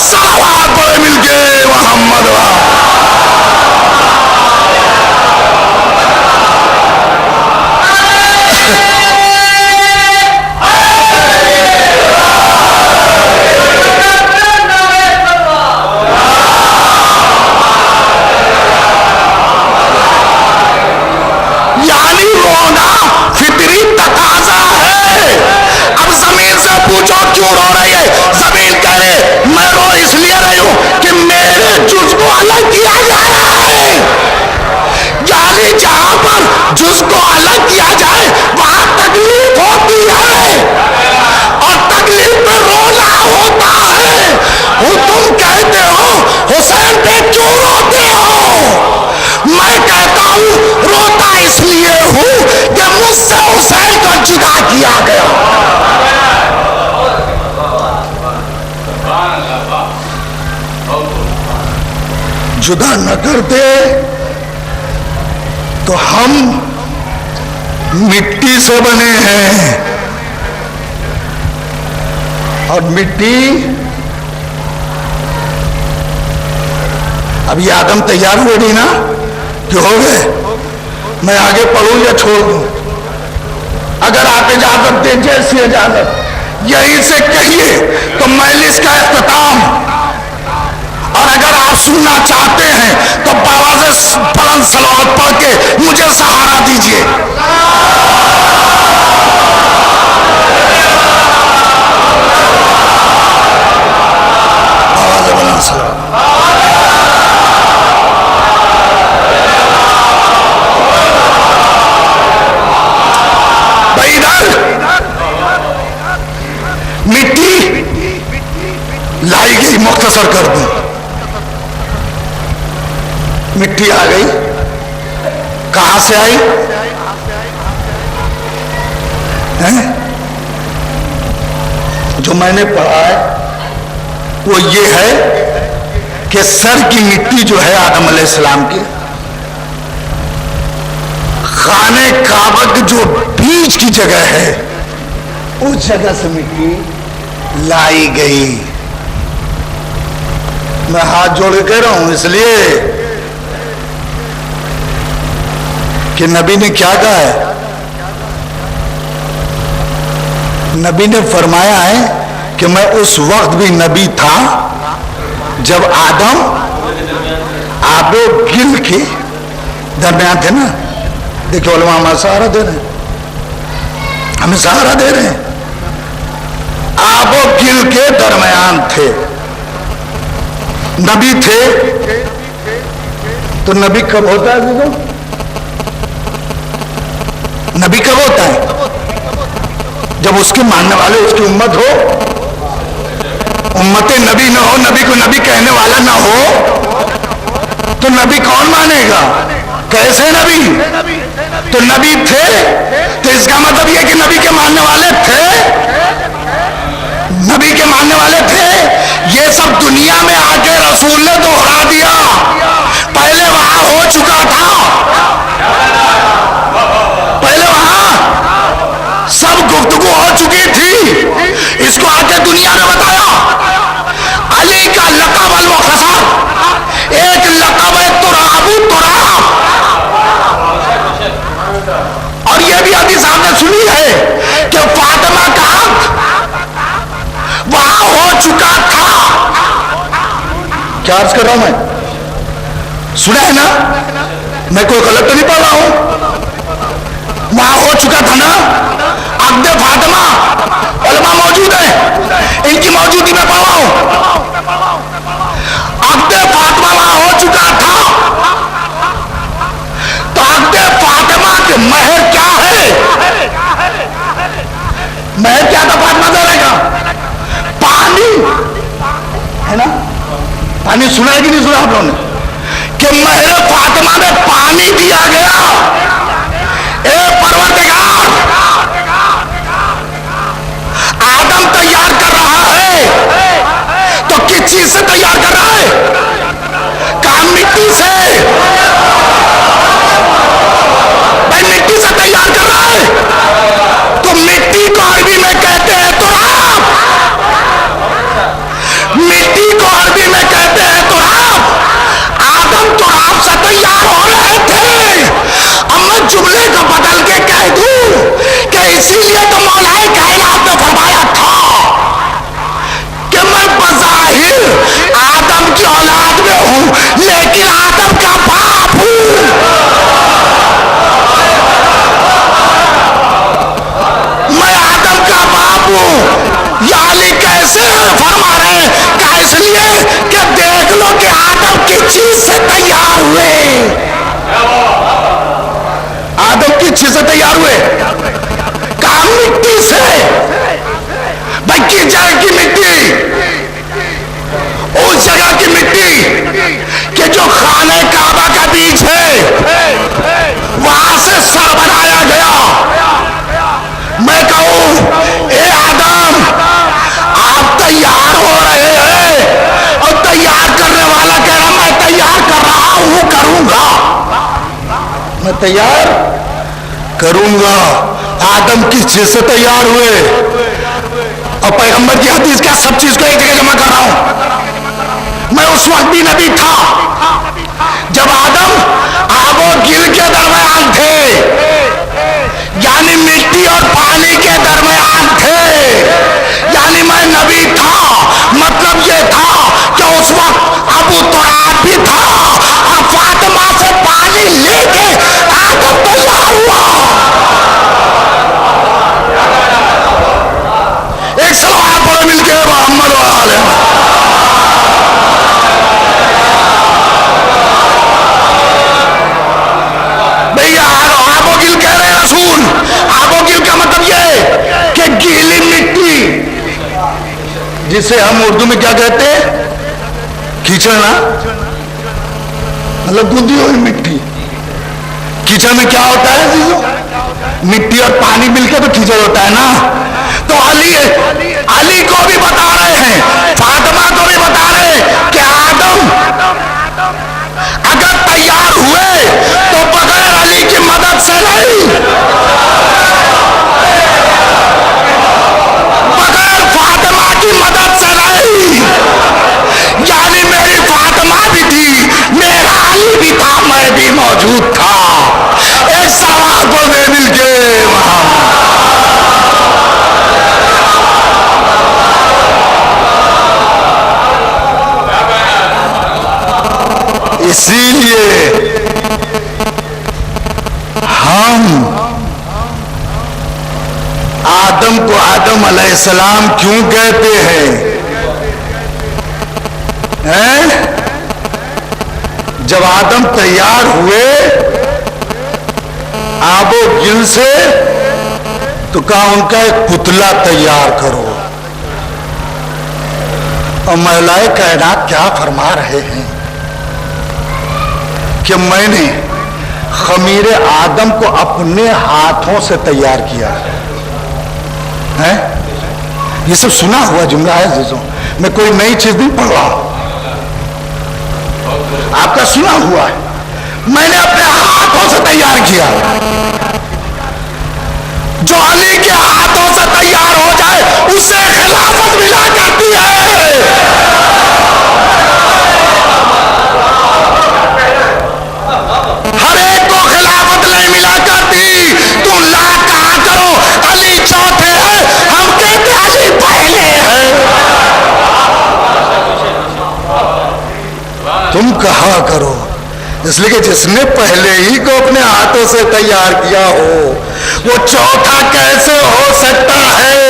صلوات پڑھے مل کے محمد پوچھو کیوں رو رہی ہے؟ زمین کہہ رہے میں رو اس لیے رہی ہوں کہ میرے جز کو الگ کیا جا رہا ہے۔ یعنی جہاں پر جز کو الگ کیا جائے وہاں تکلیف ہوتی ہے اور تکلیف میں رونا ہوتا ہے۔ تم کہتے ہو حسین پہ کیوں روتے ہو؟ میں کہتا ہوں روتا اس لیے ہوں کہ مجھ سے حسین کو جدا کیا گیا۔ جدا نہ کرتے تو ہم مٹی سے بنے ہیں، اور مٹی اب یہ آدم تیار ہوئے نہیں نا کہ ہو گئے؟ میں آگے پڑھوں یا چھوڑ دوں؟ اگر آپ اجازت دیں، جیسی اجازت یہیں سے کہیے تو مجلس کا اختتام، اور اگر آپ سننا چاہتے ہیں تو باواز بلند صلوات پڑھ کے مجھے سہارا دیجیے۔ باواز بلند صلوات۔ بھائی ادھر مٹی لائی گئی، مختصر کر دوں، مٹی آ گئی، کہاں سے آئی؟ جو میں نے پڑھا ہے وہ یہ ہے کہ سر کی مٹی جو ہے آدم علیہ السلام کی، خانہ کعبہ کی جو بیچ کی جگہ ہے اس جگہ سے مٹی لائی گئی۔ میں ہاتھ جوڑ کے کہہ رہا ہوں اس لیے کہ نبی نے کیا کہا ہے؟ نبی نے فرمایا ہے کہ میں اس وقت بھی نبی تھا جب آدم آب و گل کی درمیان تھے نا. دیکھو علماء ہمارا سہارا دے رہے ہیں, ہمیں سہارا دے رہے ہیں. آب و گل کے درمیان تھے, نبی تھے. تو نبی کب ہوتا ہے دیکھو, نبی کب ہوتا ہے؟ جب اس کے ماننے والے اس کی امت ہو. امت نبی نہ ہو, نبی کو نبی کہنے والا نہ ہو, تو نبی کون مانے گا؟ کیسے نبی؟ تو نبی تھے, تو اس کا مطلب یہ کہ نبی کے ماننے والے تھے, نبی کے ماننے والے تھے. یہ سب دنیا میں آ کے رسول نے دوہرا دیا, پہلے وہاں ہو چکا تھا, پہلے وہاں سب گفتگو ہو چکی تھی, اس کو آ کے دنیا نے بتایا. علی کا لقب المختصر, ایک لقب ہے تراب تراب. اور یہ بھی حدیث آپ نے سنی ہے کہ فاطمہ کا وہاں ہو چکا تھا. کیا عرض کر رہا ہوں میں, سنا ہے نا, میں کوئی غلط تو نہیں پڑھ رہا ہوں. وہاں ہو چکا تھا نا. عقد فاطمہ علماء موجود ہیں, ان کی موجودگی میں پڑھ رہا ہوں. عقد فاطمہ وہاں ہو چکا تھا. تو عقد فاطمہ کے مہر کیا ہے؟ مہر کیا تھا فاطمہ زہرا کا؟ پانی ہے نا. پانی سنا ہے کہ نہیں سنا آپ لوگوں نے کہ مہر فاطمہ میں پانی دیا گیا. اے پروردگار, آدم تیار کر رہا ہے تو کس چیز سے تیار کر رہا ہے؟ کہاں مٹی سے. بھائی مٹی سے تیار کر رہا ہے, تو مٹی کو عربی میں کہتے ہیں تراب. مٹی کو عربی میں کہتے ہیں تراب. آدم تراب سے تیار ہو رہے تھے. اب میں جملے کو بدل کے کہہ دوں کہ اسی لیے تو مولا کائنات نے فرمایا تھا کہ میں بظاہر آدم کی اولاد میں ہوں, لیکن آدم کا باپ ہوں. میں آدم کا باپ ہوں. یا علی کیسے فرما رہے ہیں؟ کہ اس لیے کہ دیکھ لو کہ آدم کس چیز سے تیار ہوئے. آدم کس چیز سے تیار ہوئے؟ کہاں مٹی سے. بھائی کس جگہ کی مٹی؟ اس جگہ کی مٹی کہ جو خانہ کعبہ کا بیچ ہے, وہاں سے سر بنایا گیا. میں کہوں اے آدم, آپ تیار ہو رہے ہیں, اور تیار کرنے والا کہہ رہا میں تیار کر رہا ہوں, کروں گا, میں تیار کروں گا. آدم کس چیز سے تیار ہوئے؟ اور پیغمبر کی حدیث کیا سب چیز کو ایک جگہ جمع کر رہا ہوں. میں اس وقت بھی نبی تھا جب آدم آب و گل کے درمیان تھے, یعنی مٹی اور پانی کے درمیان تھے. یعنی میں نبی تھا, مطلب یہ تھا کہ اس وقت ابو تراب بھی تھا, اور فاطمہ سے پانی لے کے آدم تیار ہوا. ایک سلوات پڑھو مل کے محمد و آلہ. بھئی آب و گل کہہ رہے رسول. آب و گل کا مطلب یہ کہ گیلی مٹی, جسے ہم اردو میں کیا کہتے ہیں؟ کیچڑ نا, مطلب گندی ہوئی مٹی. کیچڑ میں کیا ہوتا ہے عزیزو؟ مٹی اور پانی مل کے تو کیچڑ ہوتا ہے نا. تو علی کو بھی بتا رہے ہیں, فاطمہ کو بھی بتا رہے ہیں کہ آدم اگر تیار ہوئے تو بغیر علی کی مدد سے نہیں, بغیر فاطمہ کی مدد سے نہیں. یعنی میری فاطمہ بھی تھی, میرا علی بھی تھا, میں بھی موجود تھا. ایک سوال کو دے مل کے اسی لیے آدم علیہ السلام کیوں کہتے ہیں؟ جب آدم تیار ہوئے آب و گل سے تو کہا ان کا ایک پتلا تیار کرو. اور مولائے کائنات کیا فرما رہے ہیں کہ میں نے خمیر آدم کو اپنے ہاتھوں سے تیار کیا ہے. یہ سب سنا ہوا جملہ ہے عزیزوں، میں کوئی نئی چیز نہیں پڑھ رہا، آپ کا سنا ہوا ہے. میں نے اپنے ہاتھوں سے تیار کیا. جو علی کے ہاتھوں سے تیار ہو جائے اسے خلافت ملا کرتی ہے. ہر ایک کو خلافت نہیں ملا کرتی. تم لا کہا کرو علی چوتھے ہیں، ہم کہتے علی پہلے ہیں. تم کہا کرو، اس لیے کہ جس نے پہلے ہی کو اپنے ہاتھوں سے تیار کیا ہو وہ چوتھا کیسے ہو سکتا ہے؟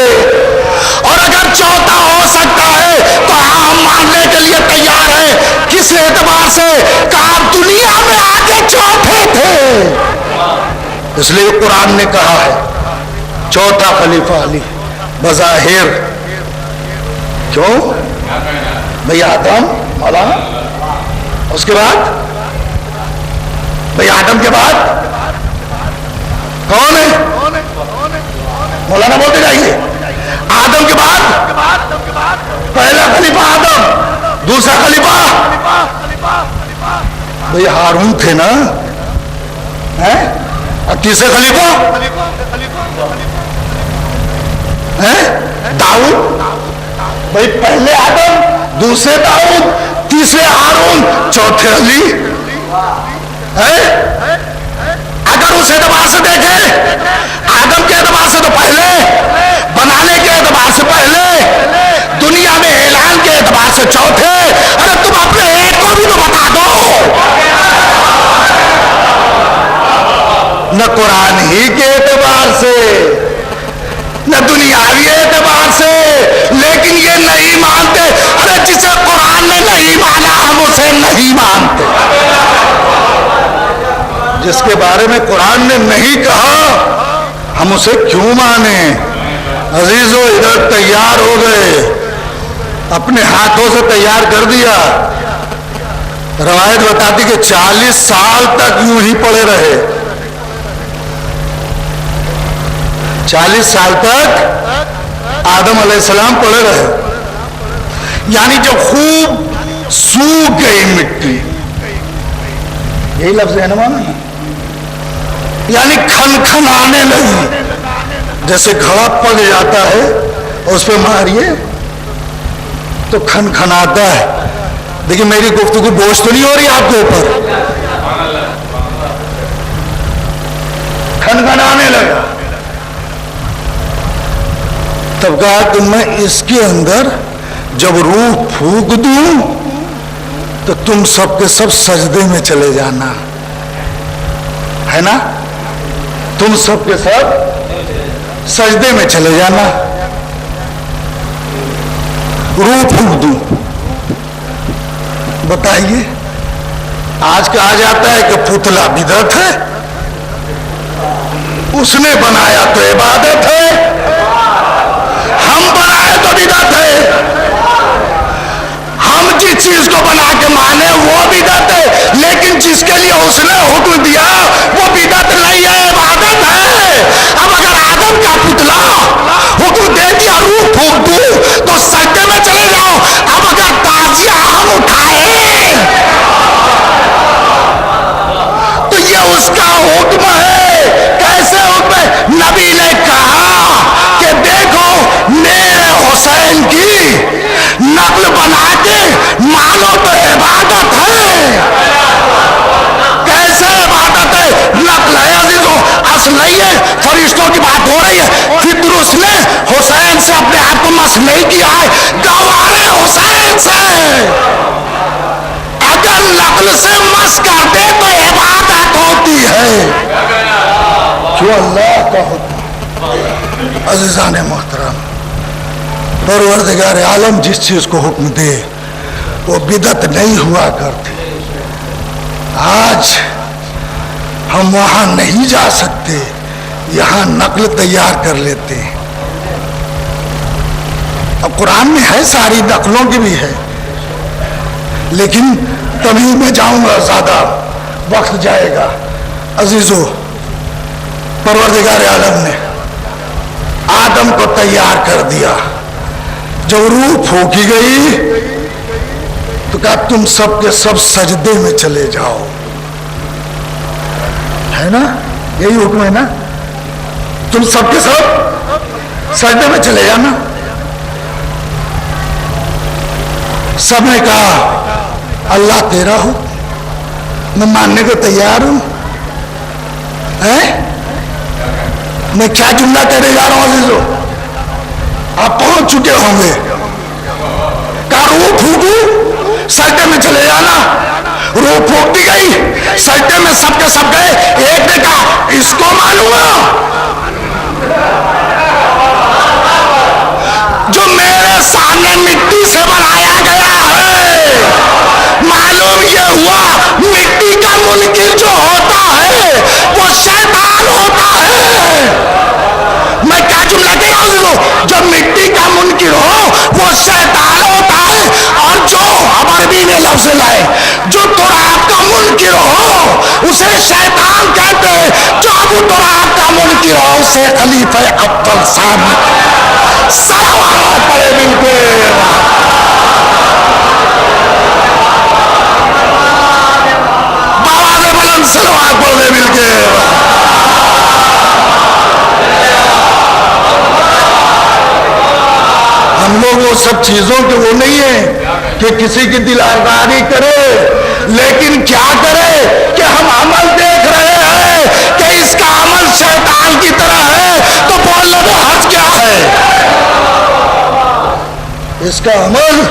اور اگر چوتھا ہو سکتا ہے تو ہم ماننے کے لیے تیار ہیں. کس اعتبار سے؟ کہا دنیا میں آگے چوتھے تھے. اس لیے قرآن نے کہا ہے چوتھا خلیفہ علی بظاہر. کیوں بھئی آدم مولانا، اس کے بعد بھئی آدم کے بعد کون ہے؟ مولانا بولتے جائیے. آدم کے بعد پہلا خلیفہ آدم، دوسرا خلیفہ بھئی ہارون تھے نا، اور تیسرے خلیفہ داؤد. بھئی پہلے آدم، دوسرے داؤد، تیسرے ہارون، چوتھے علی. اگر اس اعتبار سے دیکھیں آدم کے اعتبار سے تو پہلے، بنانے کے اعتبار سے پہلے، دنیا میں اعلان کے اعتبار سے چوتھے. ارے تم اپنے ایک کو بھی تو بتا دو. نہ قرآن ہی کے اعتبار سے نہ دنیاوی اعتبار سے، لیکن یہ نہیں مانتے. ارے جسے قرآن نے نہیں مانا ہم اسے نہیں مانتے. جس کے بارے میں قرآن نے نہیں کہا ہم اسے کیوں مانیں؟ عزیزو ادھر تیار ہو گئے، اپنے ہاتھوں سے تیار کر دیا. روایت بتاتی کہ 40 سال تک یوں ہی پڑے رہے. 40 سال تک آدم علیہ السلام پڑے رہے. یعنی جب خوب سوکھ گئی مٹی، یہی لفظ ہے نا مانا، یعنی کھن کھن آنے لگی. جیسے گھڑا پک جاتا ہے اور اس پہ ماریے تو کھن کھن آتا ہے. دیکھیں میری گفتگو بوجھ تو نہیں ہو رہی آپ کے اوپر؟ کھن کھن آنے لگا. تب کہا کہ میں اس کے اندر جب روح پھونک دوں تو تم سب کے سب سجدے میں چلے جانا ہے نا. تم سب کے سب سجدے میں چلے جانا. روح پھونک دوں. بتائیے آج کہا جاتا ہے کہ پتلا بدعت ہے، اس نے بنایا تو عبادت ہے، ہم بنائے تو بدعت ہے. ہم جس چیز کو بنا کے مانے وہ بدعت ہے، لیکن جس کے لیے اس نے حکم دیا وہ بدعت نہیں ہے، عبادت ہے. اب اگر آدم کا پتلا حکم دے دیا روح پھونک دوں تو سجدے میں چلے جاؤ. اب اگر تازیہ ہم اٹھائے تو یہ اس کا حکم ہے. کیسے حکم ہے؟ نبی نے کہا کہ دیکھو میرے حسین کی نقل بنا کے مانو تو عبادت ہے. کیسے عبادت ہے؟ نقل ہے عزیزوں، اصل نہیں ہے. فرشتوں کی بات ہو رہی ہے. فطر اس نے حسین سے اپنے آپ کو مس نہیں کیا ہے، گوارے حسین سے. اگر نقل سے مس کرتے تو عبادت ہوتی ہے. جو اللہ کا ہوتا عزیزان محترم، پروردگار عالم جس چیز کو حکم دے وہ بدعت نہیں ہوا کرتی. آج ہم وہاں نہیں جا سکتے، یہاں نقل تیار کر لیتے ہیں. اب قرآن میں ہے، ساری نقلوں کی بھی ہے، لیکن تبھی میں جاؤں گا، زیادہ وقت جائے گا. عزیزو، پروردگار عالم نے آدم کو تیار کر دیا. جب روح پھونکی گئی تو کہا تم سب کے سب سجدے میں چلے جاؤ. ہے نا؟ یہی حکم ہے نا؟ تم سب کے سب سجدے میں چلے جانا. سب نے کہا اللہ تیرا ہو، میں ماننے کو تیار ہوں. میں کیا جملہ کہنے جا رہا ہوں عزیزو، آپ پہنچ چکے ہوں گے. کہا روح پھونکو، سجدے میں چلے جانا. روح پھونکتی گئی، سجدے میں سب کے سب گئے. ایک نے کہا اس کو معلوم ہے جو میرے سامنے مٹی سے بنایا گیا ہے، معلوم یہ ہوا مٹی کا منکر جو ہوتا ہے وہ شیطان ہوتا ہے. میں کیا جملہ کہہ رہا ہوں، جو مٹی کا منکر ہو وہ شیطان ہوتا ہے. اور جو عربی میں لفظ لائے، جو تراب کا منکر ہو اسے شیطان کہتے ہیں. جو ابو تراب کا منکر ہو اسے خلیفہ اول ثانی. صلوات پڑھے بالکل. بابا بلند صلوات پڑھے بالکل. ہم لوگ وہ سب چیزوں کے وہ نہیں ہیں کہ کسی کی دل آزاری کرے، لیکن کیا کرے کہ ہم عمل دیکھ رہے ہیں کہ اس کا عمل شیطان کی طرح ہے تو بول لو حج کیا ہے. اس کا عمل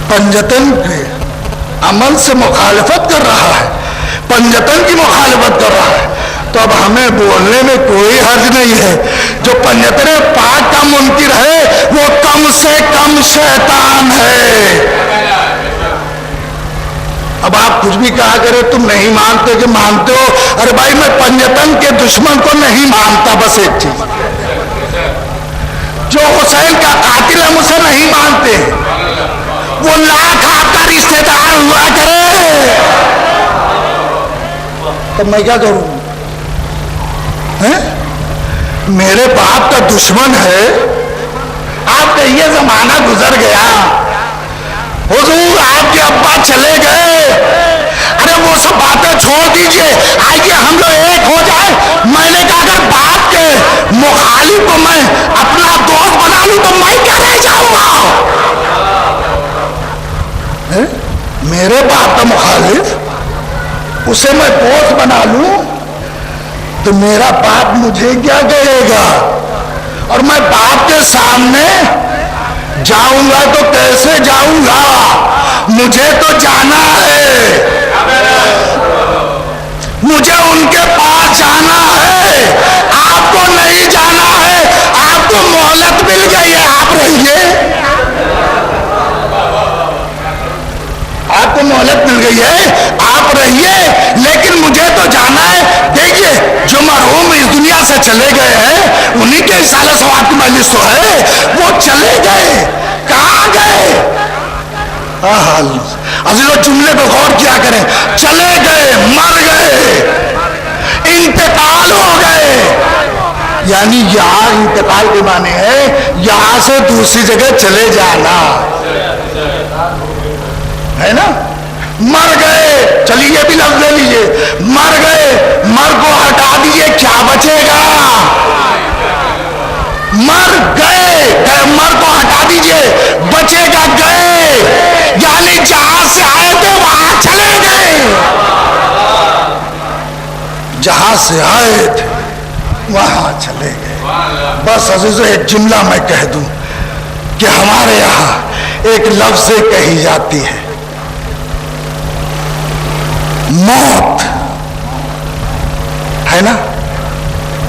پنجتن کے عمل سے مخالفت کر رہا ہے، پنجتن کی مخالفت کر رہا ہے. تو اب ہمیں بولنے میں کوئی حرج نہیں ہے. جو پنجتن پاک کا منکر ہے وہ کم سے کم شیطان ہے. اب آپ کچھ بھی کہا کرے تم نہیں مانتے کہ مانتے ہو. ارے بھائی میں پنجتن کے دشمن کو نہیں مانتا. بس ایک چیز، جو حسین کا قاتل ہم اسے نہیں مانتے. وہ لاکھ آپ کا رشتے دار ہوا کرے، تب میں کیا کروں؟ میرے باپ کا دشمن ہے. آپ کا یہ زمانہ گزر گیا. حضور آپ کے ابا چلے گئے. ارے وہ سب باتیں چھوڑ دیجئے، آئیے ہم لوگ ایک ہو جائے. میں نے کہا اگر باپ کے مخالف کو میں اپنا دوست بنا لوں تو میں کیا رہ جاؤں گا؟ میرے باپ کا مخالف اسے میں دوست بنا لوں تو میرا باپ مجھے کیا کہے گا؟ اور میں باپ کے سامنے جاؤں گا تو کیسے جاؤں گا؟ مجھے تو جانا ہے، مجھے ان کے پاس جانا ہے. آپ کو نہیں جانا ہے، آپ کو مہلت مل گئی ہے، آپ رہیے. آپ کو مہلت مل گئی ہے، آپ رہیے، لیکن مجھے تو جانا ہے. دیکھیے جو مرحوم اس دنیا سے چلے گئے ہیں انہی کے اصالہ ثواب کی مجلس تو ہے. وہ چلے گئے، کہاں گئے؟ عزیزو جملے پہ غور کیا کریں. چلے گئے، مر گئے، انتقال ہو گئے. یعنی یہاں انتقال کے معنی ہے یہاں سے دوسری جگہ چلے جانا ہے نا. مر گئے، چلیے یہ بھی لفظ لے لیجئے. مر گئے، مر کو ہٹا دیجئے، کیا بچے گا؟ مر گئے، مر کو ہٹا دیجئے، بچے گا گئے. یعنی جہاں سے آئے تھے وہاں چلے گئے، جہاں سے آئے تھے وہاں چلے گئے. بس عزیزو ایک جملہ میں کہہ دوں کہ ہمارے یہاں ایک لفظ کہی جاتی ہے، موت، ہے نا.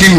3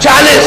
40।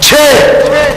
6,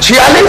46।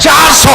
400।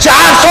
400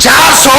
400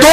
2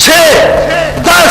6, 10,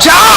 4।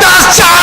10 4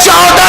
14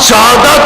14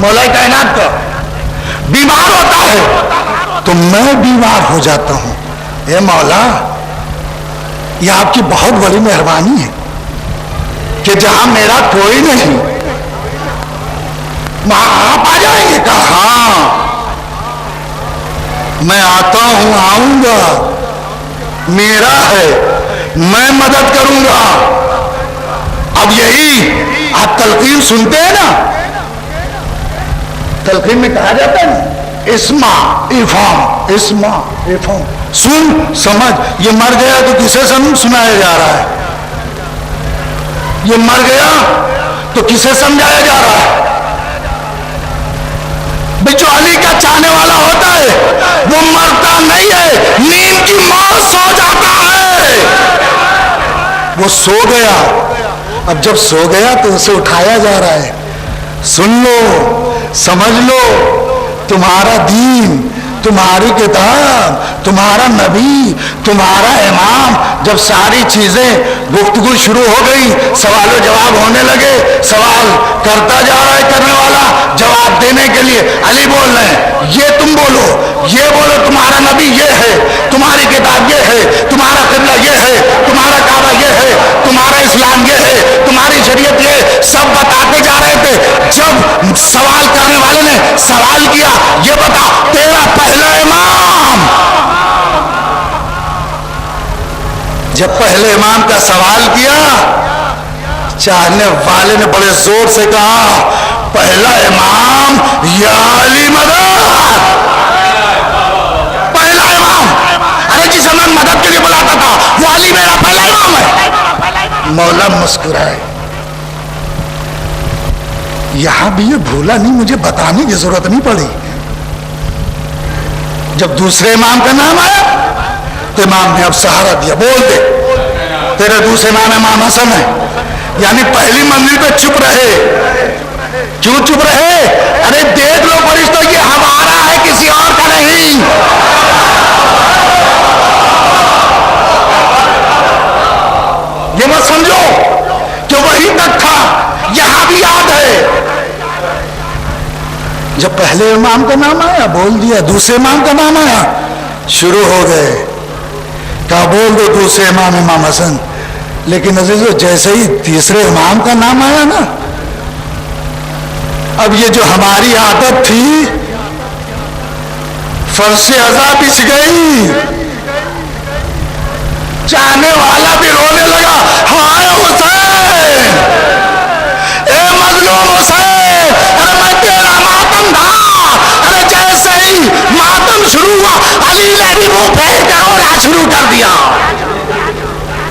مولا کائنات کا. بیمار ہوتا ہے تو میں بیمار ہو جاتا ہوں. اے مولا یہ آپ کی بہت بڑی مہربانی ہے کہ جہاں میرا کوئی نہیں وہاں آپ آ جائیں گے. کہا ہاں میں آتا ہوں, آؤں گا, میرا ہے, میں مدد کروں گا. اب یہی آپ تلقین سنتے ہیں نا, تلقین میں کہا جاتا ہے نا اسما افہام, اسما افہام, سن سمجھ. یہ مر گیا تو کسے سنایا جا رہا ہے؟ یہ مر گیا تو کسے سمجھایا جا رہا ہے؟ جو علی کا چاہنے والا ہوتا ہے وہ مرتا نہیں ہے, نیند کی موت سو جاتا ہے. وہ سو گیا, اب جب سو گیا تو اسے اٹھایا جا رہا ہے. سن لو, سمجھ لو, تمہارا دین, تمہاری کتاب, تمہارا نبی, تمہارا امام. جب ساری چیزیں گفتگو شروع ہو گئی, سوال و جواب ہونے لگے, سوال کرتا جا رہا ہے کرنے والا, جواب دینے کے لیے علی بول رہے ہیں یہ تم بولو, یہ بولو, تمہارا نبی یہ ہے, تمہاری کتاب یہ ہے, تمہارا قبلہ یہ ہے, تمہارا کعبہ یہ ہے, تمہارا اسلام یہ ہے, تمہاری شریعت یہ, سب بتاتے جا رہے تھے. جب سوال کرنے والے نے سوال کیا یہ بتا تیرا پہلا امام, جب پہلے امام کا سوال کیا چاہنے والے نے بڑے زور سے کہا پہلا امام یا علی مدد, پہلا امام. ارے جسے میں مدد کے لیے بلاتا تھا وہ علی میرا پہلا امام ہے. مولا مسکرائے. یہاں بھی یہ بھولا نہیں, مجھے بتانے کی ضرورت نہیں پڑی. جب دوسرے امام کا نام آیا تو امام نے اب سہارا دیا, بول دے تیرے دوسرے نام امام حسن ہے. یعنی پہلی منزل پہ چپ رہے. کیوں چپ رہے؟ ارے دیکھ لو فرشتوں, یہ ہمارا ہے کسی اور کا نہیں. یہ مت سمجھو کہ وہی تک تھا, یہاں بھی یاد ہے. جب پہلے امام کا نام آیا بول دیا, دوسرے امام کا نام آیا شروع ہو گئے. کہا بول دو دوسرے امام امام حسن. لیکن عزیزو جیسے ہی تیسرے امام کا نام آیا نا, اب یہ جو ہماری عادت تھی فرش ازا بچ گئی. چاہنے والا بھی رونے لگا, ہائے حسین, اے مظلوم حسین, ارے میں تیرا ماتم تھا. ارے جیسے ہی ماتم شروع ہوا علی نے بھی منہ پھیر کر رونا شروع کر دیا.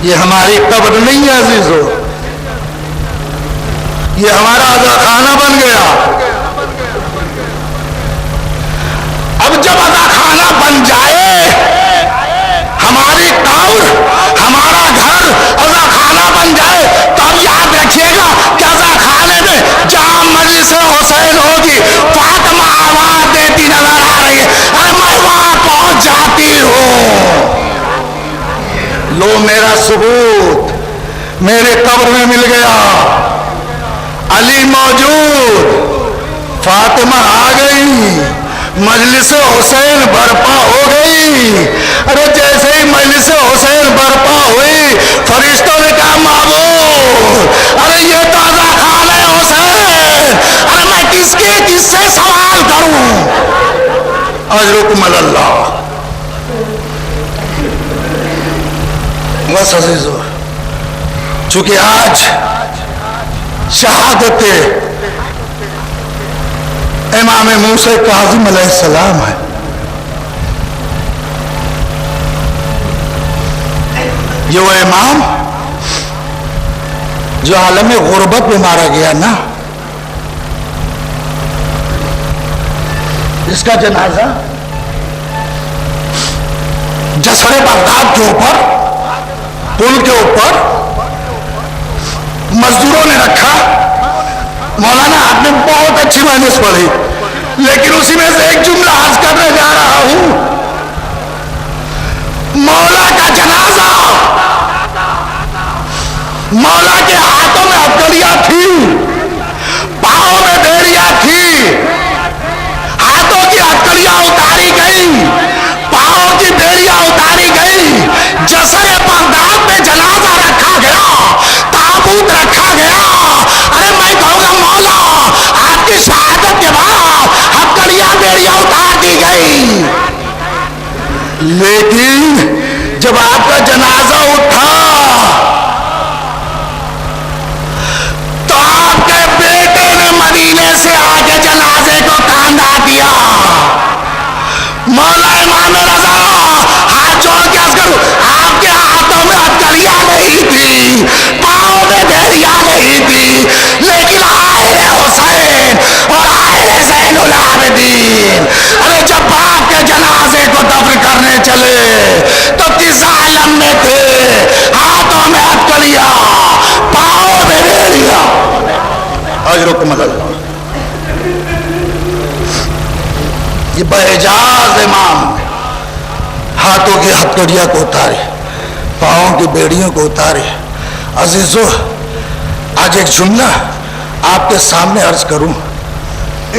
یہ ہماری قبر نہیں ہے عزیزو, یہ ہمارا عزا خانہ بن گیا. اب جب عزا خانہ بن جائے, ہماری قبر, ہمارا گھر عزا خانہ بن جائے, تو اب یاد رکھیے گا کہ عزا خانے میں جہاں مجلس حسین ہوگی فاطمہ آواز دیتی نظر آ رہی ہے, ارے میں وہاں پہنچ جاتی ہوں. لو میرا ثبوت میرے قبر میں مل گیا. علی موجود, فاطمہ آ گئی, مجلس حسین برپا ہو گئی. ارے جیسے ہی مجلس حسین برپا ہوئی فرشتوں نے کہا معبود, ارے یہ تو عزا خانہ ہے حسین, ارے میں کس سے سوال کروں؟ اجرکم اللہ. بس عزیزو, چونکہ آج شہادت امام موسیٰ کاظم علیہ السلام ہے. یہ وہ امام جو عالم غربت میں مارا گیا نا, اس کا جنازہ جسر بغداد کے اوپر, پل کے اوپر مزدوروں نے رکھا. مولانا آپ نے بہت اچھی مہنس پڑھی, لیکن اسی میں سے ایک جملہ عرض کرنے جا رہا ہوں. مولا کا جنازہ, مولا کے ہاتھوں میں ہتھیلیاں تھی, پاؤں میں سر بغداد میں جنازہ رکھا گیا، تابوت رکھا گیا، ارے میں کہوں گا مولا آپ کی شہادت کے بعد ہتھکڑیاں بیڑیاں اتار دی گئی، لیکن جب آپ کا جنازہ اٹھا تو آپ کے بیٹے نے مدینے سے آگے جنازے کو کاندھا دیا۔ مولا امام رضا ہاتھ جوڑ کے عرض کروں، آپ کے ہاتھوں میں ہتھکڑیاں نہیں تھی، پاؤں میں بیڑیاں نہیں تھی، لیکن آئے حسین اور آئے زین العابدین، ارے جب باپ کے جنازے کو دفن کرنے چلے تو کس عالم میں تھے؟ ہاتھوں میں ہتھکڑیاں، پاؤں میں بیڑیاں۔ اجرکم اللہ۔ یہ باعجاز امام ہاتھوں کی ہتھکڑیاں کو اتارے، پاؤں کی بیڑیوں کو اتارے۔ عزیزو، آج ایک جملہ آپ کے سامنے عرض کروں،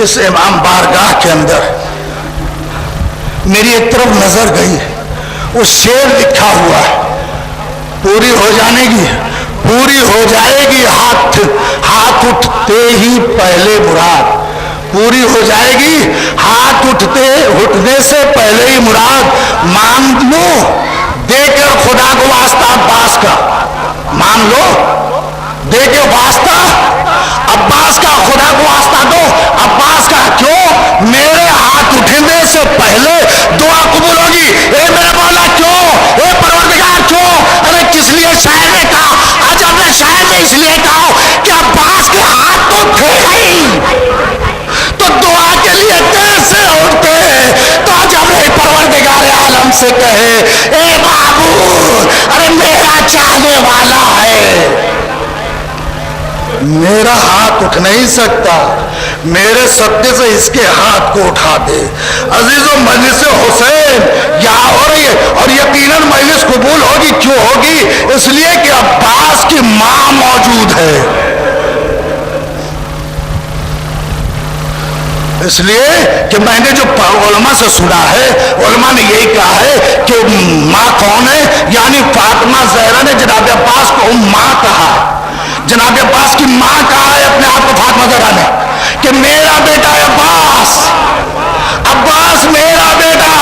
اس امام بارگاہ کے اندر میری ایک طرف نظر گئی، وہ شعر لکھا ہوا ہے، پوری ہو جانے کی، پوری ہو جائے گی ہاتھ اٹھتے ہی پہلے مراد، پوری ہو جائے گی ہاتھ اٹھنے سے پہلے ہی مراد، مان لو دے کر خدا کو واسطہ عباس کا، مان لو دے کے واسطہ عباس کا، خدا کو واسطہ دو عباس کا، کیوں؟ میرے ہاتھ اٹھنے سے پہلے دعا قبول ہوگی، اے میرے مولا کیوں؟ اے پروردگار کیوں؟ ارے کس لیے شاعر نے کہا، آج ہم نے شاعر نے اس لیے کہا کہ عباس کے ہاتھ تو تھے نہیں، تو دعا کے لیے کیسے اٹھتے؟ تو جب میرے پروردگار عالم سے کہے اے معبود، ارے میرا چاہنے والا ہے، میرا ہاتھ اٹھ نہیں سکتا، میرے صدقے سے اس کے ہاتھ کو اٹھا دے۔ عزیزو، مجلس حسین یہاں ہو رہی ہے اور یقیناً مجلس قبول ہوگی، کیوں ہوگی؟ اس لیے کہ عباس کی ماں موجود ہے، اس لیے کہ میں نے جو علماء سے سنا ہے، علماء نے یہی کہا ہے کہ ماں کون ہے، یعنی فاطمہ زہرا نے جناب عباس کو ماں کہا، جناب عباس کی ماں کہا ہے اپنے آپ کو فاطمہ زہرا نے کہ میرا بیٹا عباس، عباس میرا بیٹا،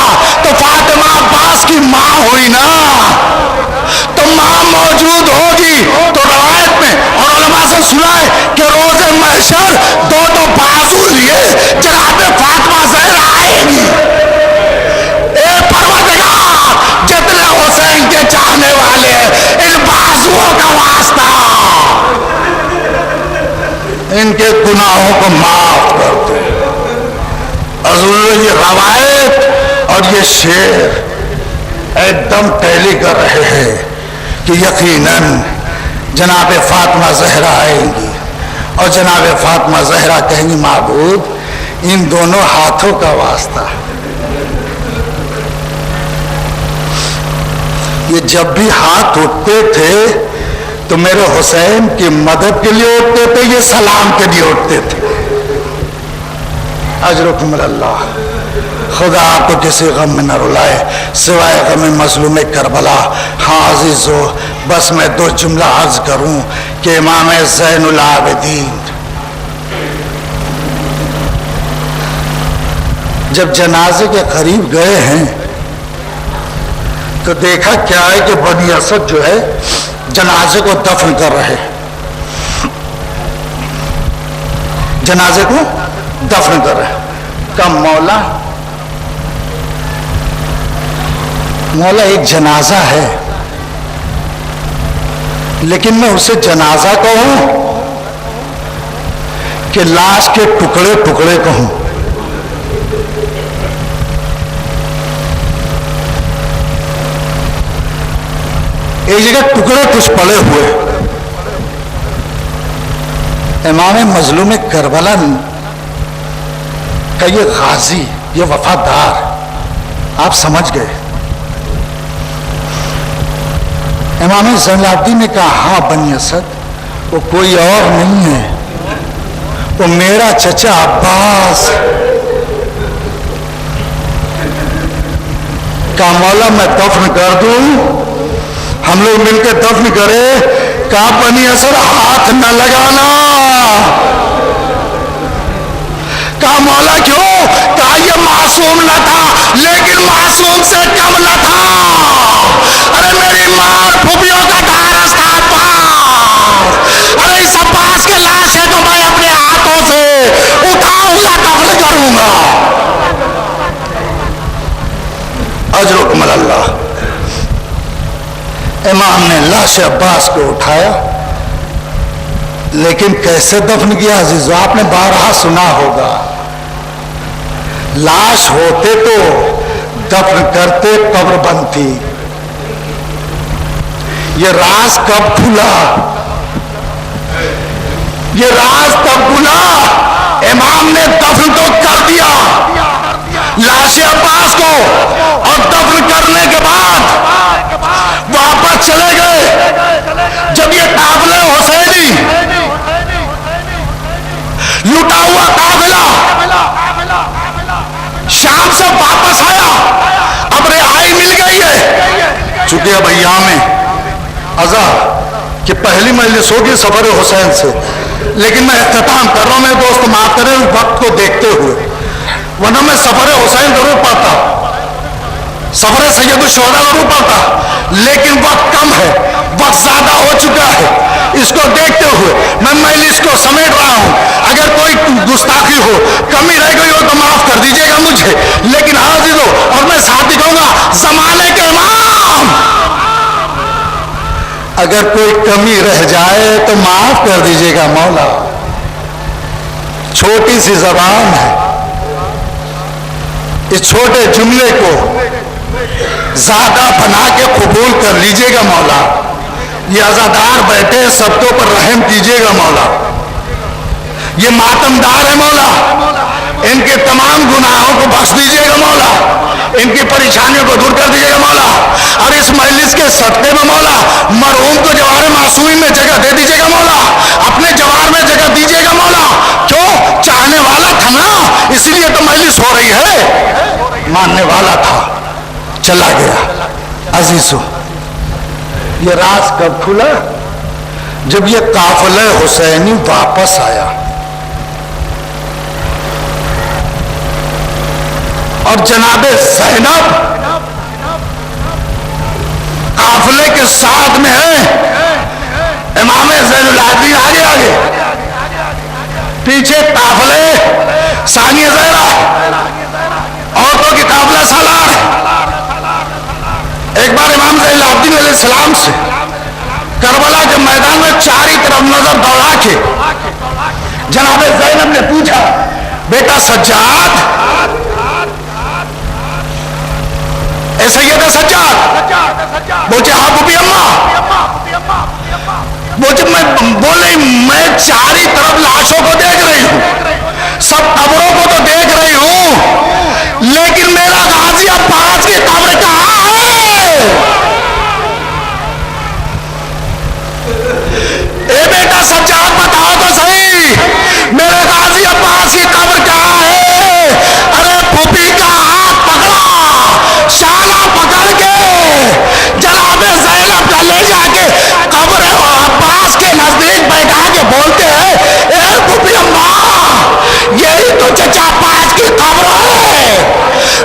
تو فاطمہ عباس کی ماں ہوئی نا، تو ماں موجود ہوگی، تو روایت میں اور علماء سے سنا ہے کہ روز محشر دو بازو لیے جناب فاطمہ زہرا آئے گی، اے پروردگار جتنے حسین کے چاہنے والے ان بازوؤں کا واسطہ، ان کے گناہوں کو معاف کر دے۔ حضور یہ روایت اور یہ شعر ایک دم ٹیلی کر رہے ہیں کہ یقیناً جناب فاطمہ زہرا آئیں گی اور جناب فاطمہ زہرا کہیں گی معبود ان دونوں ہاتھوں کا واسطہ، یہ جب بھی ہاتھ اٹھتے تھے تو میرے حسین کی مدد کے لیے اٹھتے تھے، یہ سلام کے لیے اٹھتے تھے۔ اجرکم اللہ۔ خدا آپ کو کسی غم میں نہ رلائے سوائے غم مظلوم کربلا۔ ہاں عزیزو، بس میں دو جملہ عرض کروں کہ امام زین العابدین جب جنازے کے قریب گئے ہیں تو دیکھا کیا ہے کہ بنی اسد جو ہے جنازے کو دفن کر رہے، جنازے کو دفن کر رہے۔ کہا مولا ایک جنازہ ہے، لیکن میں اسے جنازہ کہوں کہ لاش کے ٹکڑے ٹکڑے کہوں؟ ایک جگہ ٹکڑے کچھ پڑے ہوئے، امام مظلوم کربلا کا یہ غازی، یہ وفادار، آپ سمجھ گئے۔ امام زین العابدین نے کہا ہاں بنی اسد، وہ کوئی اور نہیں ہے، وہ میرا چچا عباس۔ کہا مولا میں دفن کر دوں؟ ہم لوگ مل کے دفن کرے، کہا بنی اسد ہاتھ نہ لگانا. کہا مولا کیوں؟ کہا یہ معصوم نہ تھا لیکن معصوم سے کم نہ تھا. ارے میری ماں اور پھوپھیوں کا ڈھارس تھا عباس. ارے اس عباس کے لاش ہے تو میں اپنے ہاتھوں سے اٹھاؤں گا، دفن کروں گا. اجرکم اللہ. امام نے لاش عباس کو اٹھایا، لیکن کیسے دفن کیا عزیزو؟ آپ نے بارہا سنا ہوگا، لاش ہوتے تو دفن کرتے قبر بند تھی. یہ راز کب کھلا؟ یہ راز کب کھلا؟ امام نے دفن تو کر دیا لاش عباس کو، اور دفن کرنے کے بعد واپس چلے گئے. جب یہ قافلہ حسینی لوٹا ہوا قافلہ شام سے واپس آیا، اب رہائی مل گئی ہے. چونکہ اب ایام ازا کہ پہلی مجلس ہوگی سفر حسین سے، لیکن میں اختتام کر رہا ہوں. میرے دوست معاف کریں وقت کو دیکھتے ہوئے، ورنہ میں سفر حسین ضرور پڑھتا، سفر سید الشہداء ضرور پڑھتا، لیکن وقت کم ہے، وقت زیادہ ہو چکا ہے. اس کو دیکھتے ہوئے میں مجلس کو سمیٹ رہا ہوں. اگر کوئی گستاخی ہو، کمی رہ گئی ہو تو معاف کر دیجیے گا مجھے، لیکن حاضر ہو. اور میں ساتھ ہی کہوں گا زمانے کے امام، اگر کوئی کمی رہ جائے تو معاف کر دیجیے گا مولا. چھوٹی سی زبان ہے، اس چھوٹے جملے کو زیادہ بنا کے قبول کر لیجئے گا مولا. یہ عزادار بیٹھے، سب کے اوپر رحم کیجئے گا مولا. یہ ماتمدار ہے مولا، ان کے تمام گناہوں کو بخش دیجئے گا مولا، ان کی پریشانیوں کو دور کر دیجئے گا مولا. اور اس مجلس کے صدقے میں مولا مرحوم کو جوار معصومی میں جگہ دے دیجئے گا مولا، اپنے جوار میں جگہ دیجئے گا مولا. کیوں؟ چاہنے والا تھا نا، اسی لیے تو مجلس ہو رہی ہے. ماننے والا تھا، چلا گیا. عزیزو، یہ راز کب کھلا؟ جب یہ قافلہ حسینی واپس آیا اور جناب زینب قافلے کے ساتھ میں ہے. امام زین العابدین آگے پیچھے قافلے ثانیہ زہرا، عورتوں کی قافلہ سالار. ایک بار امام زین العابدین علیہ السلام سے کربلا کے میدان میں چاری طرف نظر دوڑا کے جناب زینب نے پوچھا، بیٹا سجاد، اے سیدہ سجاد. بولے ہاں بوبی اماں. بولے میں چاری طرف لاشوں کو دیکھ رہی ہوں، سب قبروں کو تو دیکھ رہی ہوں، لیکن میرا غازی عباس کی قبر کہاں ہے؟ اے بیٹا سجاد بتاؤ تو صحیح، میرے غازی عباس کی قبر کہاں ہے؟ ارے پھوپھی کا ہاتھ پکڑا، شالہ پکڑ کے جناب زینب کا لے جا کے قبر عباس کے نزدیک بیٹھا کے بولتے ہیں، اے پھوپھی اماں، یہی تو چچا عباس کی قبر ہے.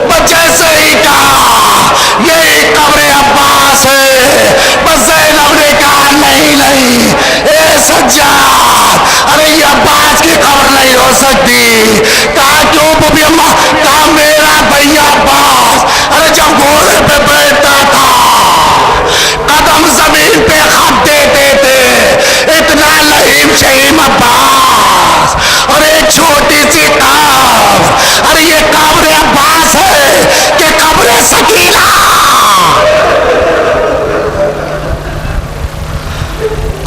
بس جیسے ہی کہا یہی قبر عباس ہے، بس زینب نے کہا نہیں، اے سجاد، ارے یہ عباس کی قبر نہیں ہو سکتی. کہا کیوں بوبی اماں؟ کہا میرا بھیا عباس ارے جب گھوڑے پہ بیٹھتا تھا قدم زمین پہ خط دیتے تھے، اتنا لہیم شہیم عباس، اور ایک چھوٹی سی قبر. ارے یہ قبر عباس ہے کہ قبر سکینہ؟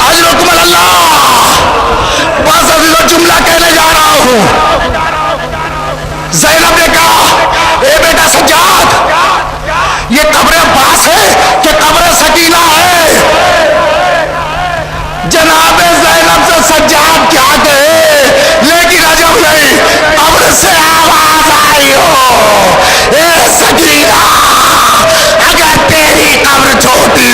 اجرکم اللہ. بس عزیزو جملہ کہنے جا رہا ہوں. زینب نے کہا، اے بیٹا سجاد، یہ قبر عباس ہے کہ قبر سکینہ ہے؟ جناب زینب سے سجاد کیا کہے، لیکن عجب نہیں، قبر سے آواز آئی ہو، اے سکینہ